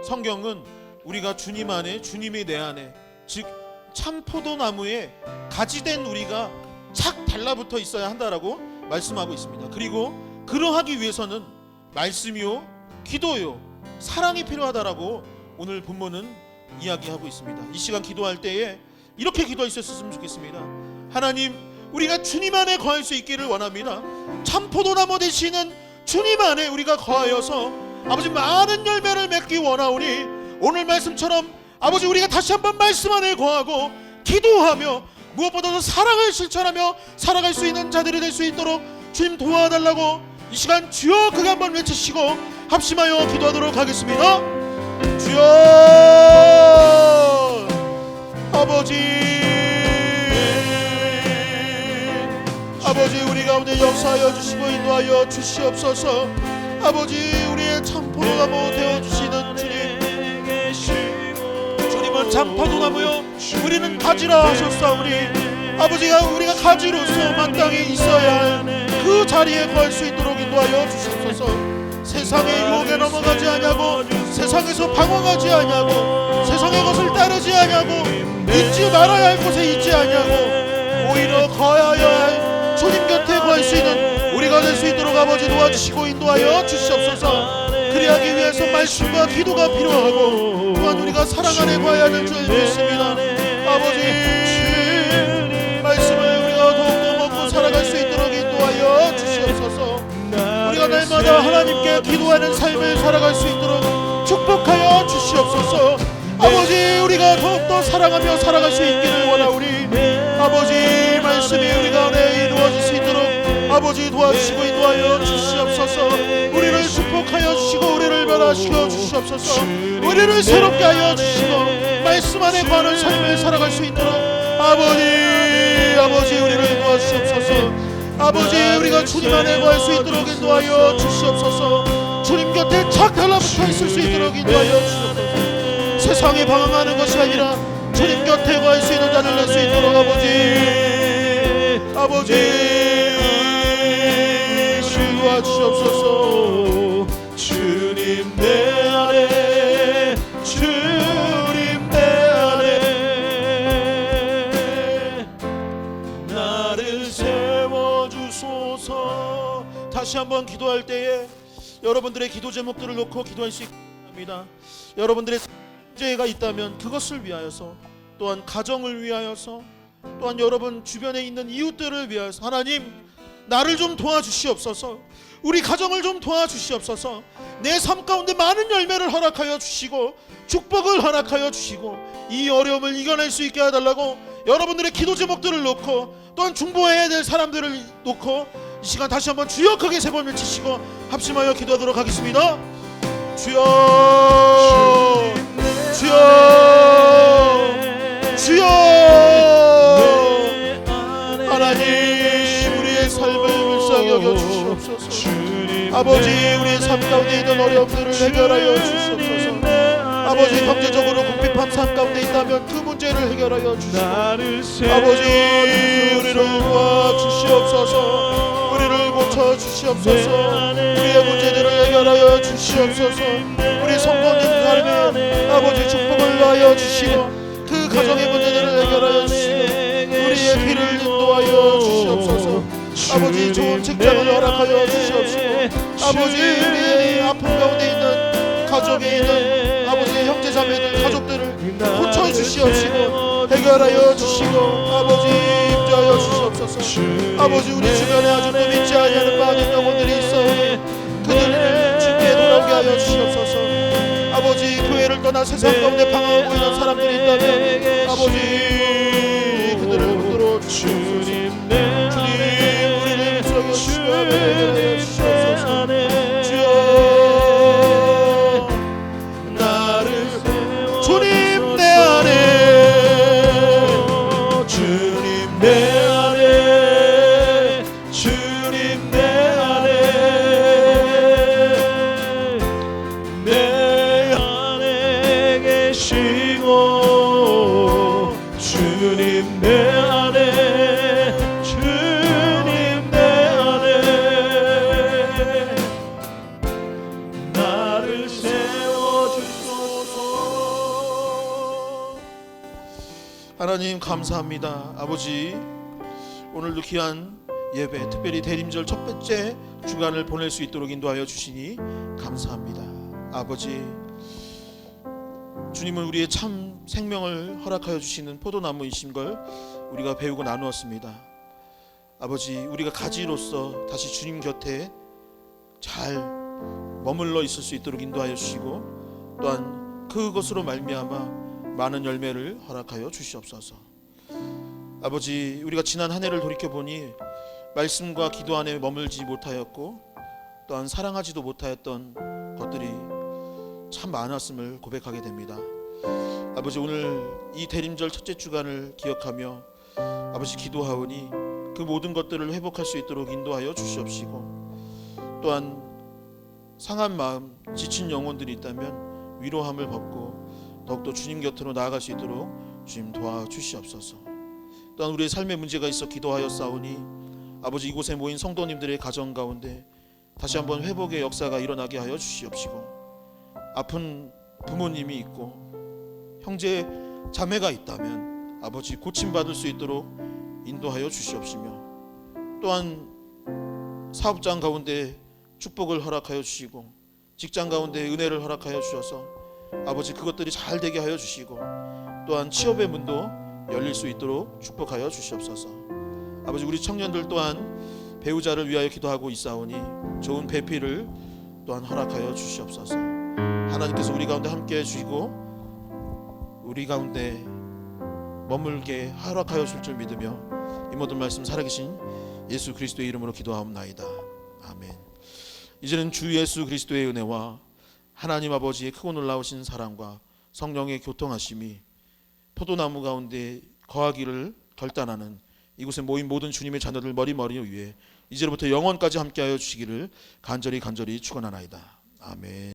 성경은 우리가 주님 안에, 주님이 내 안에, 즉 참 포도나무에 가지된 우리가 착 달라붙어 있어야 한다라고 말씀하고 있습니다. 그리고 그러하기 위해서는 말씀이요, 기도요, 사랑이 필요하다라고 오늘 본문은 이야기하고 있습니다. 이 시간 기도할 때에 이렇게 기도할 수 있었으면 좋겠습니다. 하나님, 우리가 주님 안에 거할 수 있기를 원합니다. 참 포도나무 되시는 주님 안에 우리가 거하여서 아버지 많은 열매를 맺기 원하오니 오늘 말씀처럼 아버지 우리가 다시 한번 말씀 안에 거하고 기도하며 무엇보다도 사랑을 실천하며 살아갈 수 있는 자들이 될 수 있도록 주님 도와달라고 이 시간 주여 크게 한번 외치시고 합심하여 기도하도록 하겠습니다. 주여 아버지 우리 가운데 역사하여 주시고 인도하여 주시옵소서. 아버지 우리의 참 포도나무 되어주시는 주님, 또한 장파도 나무요 우리는 가지라 하셨사오니 아버지가 우리가 가지로서 마땅히 있어야 할 그 자리에 거할 수 있도록 인도하여 주시옵소서. 세상의 유혹에 넘어가지 아니하고 세상에서 방황하지 아니하고 세상의 것을 따르지 아니하고 있지 말아야 할 곳에 있지 아니하고 오히려 거하여 할 주님 곁에 거할 수 있는 우리가 될 수 있도록 아버지 도와주시고 인도하여 주시옵소서. 그리하기 위해서 말씀과 기도가 필요하고 또한 우리가 사랑 안에 거해야 될 줄 믿습니다. 아버지 말씀을 우리가 더욱더 먹고 살아갈 수 있도록 인도하여 주시옵소서. 우리가 날마다 하나님께 기도하는 삶을 살아갈 수 있도록 축복하여 주시옵소서. 아버지 우리가 더욱더 사랑하며 살아갈 수 있기를 원하오니 아버지 말씀이 우리 가운데 이루어질 수 있도록 아버지 도와주시고 인도하여 주시옵소서. 우리를 축복하여 주시고 우리를 변화시켜 주시옵소서. 우리를 새롭게 하여 주시고 말씀 안에 거하는 삶을 살아갈 수 있도록 아버지 우리를 도와주시옵소서. 아버지 우리가 주님 안에 거할 수 있도록 인도하여 주시옵소서. 주님 곁에 착 달라붙어 있을 수 있도록 인도하여 주시옵소서. 세상에 방황하는 것이 아니라 주님 곁에 거할 수 있는 자를 낼 수 있도록 아버지 도와주시옵소서. 주님 내 안에 주님 내 안에 나를 세워주소서. 다시 한번 기도할 때에 여러분들의 기도 제목들을 놓고 기도할 수 있게 합니다. 여러분들의 문제가 있다면 그것을 위하여서 또한 가정을 위하여서 또한 여러분 주변에 있는 이웃들을 위하여서 하나님 나를 좀 도와주시옵소서. 우리 가정을 좀 도와주시옵소서. 내 삶 가운데 많은 열매를 허락하여 주시고 축복을 허락하여 주시고 이 어려움을 이겨낼 수 있게 해달라고 여러분들의 기도 제목들을 놓고 또한 중보해야 될 사람들을 놓고 이 시간 다시 한번 주여 크게 세 번 외치시고 합심하여 기도하도록 하겠습니다. 주여 주여 주여 하나님 우리의 삶을 불쌍히 여겨 주시옵소서. 아버지 우리의 삶 가운데 있는 어려움들을 해결하여 주시옵소서. 아버지 경제적으로 궁핍한 삶 가운데 있다면 그 문제를 해결하여 주시고 아버지 우리를 도와주시옵소서. 우리를 고쳐주시옵소서. 우리의 문제들을 해결하여 주시옵소서. 우리 성도님 삶에 아버지 축복을 넣어 주시고 그 가정의 문제들을 해결하여 주시고 우리의 길을 인도하여 주시옵소서. 아버지 좋은 직장을 허락하여 주시옵시고 아버지 우리의 아픔 가운데 있는 가족에 있는 아버지 형제자매들 가족들을 고쳐주시옵시고 해결하여 주시고 아버지 임재하여 주시옵소서. 아버지 우리 주변에 아직도 믿지 아니하는 많은 영혼들이 있어 그들을 주께 돌아오게 하여 주시옵소서. 아버지 교회를 떠나 세상 가운데 방황하고 있는 사람들이 있다면 아버지 그들을 붙들어 주시옵소서. 주님 우리를 속여주시고 해결하여 주시옵소서. 주여 나를 주님 내 안에 주님 내 안에 주님 내 안에 내 안에 계시고 주님 내 안에 주님 내 안에 나를 세워주소서. 하나님 감사합니다. 아버지 오늘도 귀한 예배 특별히 대림절 첫 번째 주간을 보낼 수 있도록 인도하여 주시니 감사합니다. 아버지 주님은 우리의 참 생명을 허락하여 주시는 포도나무이신 걸 우리가 배우고 나누었습니다. 아버지 우리가 가지로서 다시 주님 곁에 잘 머물러 있을 수 있도록 인도하여 주시고 또한 그것으로 말미암아 많은 열매를 허락하여 주시옵소서. 아버지 우리가 지난 한 해를 돌이켜보니 말씀과 기도 안에 머물지 못하였고 또한 사랑하지도 못하였던 것들이 참 많았음을 고백하게 됩니다. 아버지 오늘 이 대림절 첫째 주간을 기억하며 아버지 기도하오니 그 모든 것들을 회복할 수 있도록 인도하여 주시옵시고 또한 상한 마음 지친 영혼들이 있다면 위로함을 받고 더욱더 주님 곁으로 나아갈 수 있도록 주님 도와주시옵소서. 또한 우리의 삶의 문제가 있어 기도하였사오니 아버지 이곳에 모인 성도님들의 가정 가운데 다시 한번 회복의 역사가 일어나게 하여 주시옵시고, 아픈 부모님이 있고 형제 자매가 있다면 아버지 고침받을 수 있도록 인도하여 주시옵시며, 또한 사업장 가운데 축복을 허락하여 주시고 직장 가운데 은혜를 허락하여 주셔서 아버지 그것들이 잘 되게 하여 주시고, 또한 취업의 문도 열릴 수 있도록 축복하여 주시옵소서. 아버지 우리 청년들 또한 배우자를 위하여 기도하고 있사오니 좋은 배필을 또한 허락하여 주시옵소서. 하나님께서 우리 가운데 함께해 주시고 우리 가운데 머물게 허락하여 줄 줄 믿으며 이 모든 말씀 살아계신 예수 그리스도의 이름으로 기도하옵나이다. 아멘. 이제는 주 예수 그리스도의 은혜와 하나님 아버지의 크고 놀라우신 사랑과 성령의 교통하심이 포도나무 가운데 거하기를 결단하는 이곳에 모인 모든 주님의 자녀들 머리 위에 이제로부터 영원까지 함께하여 주시기를 간절히 축원하나이다. 아멘.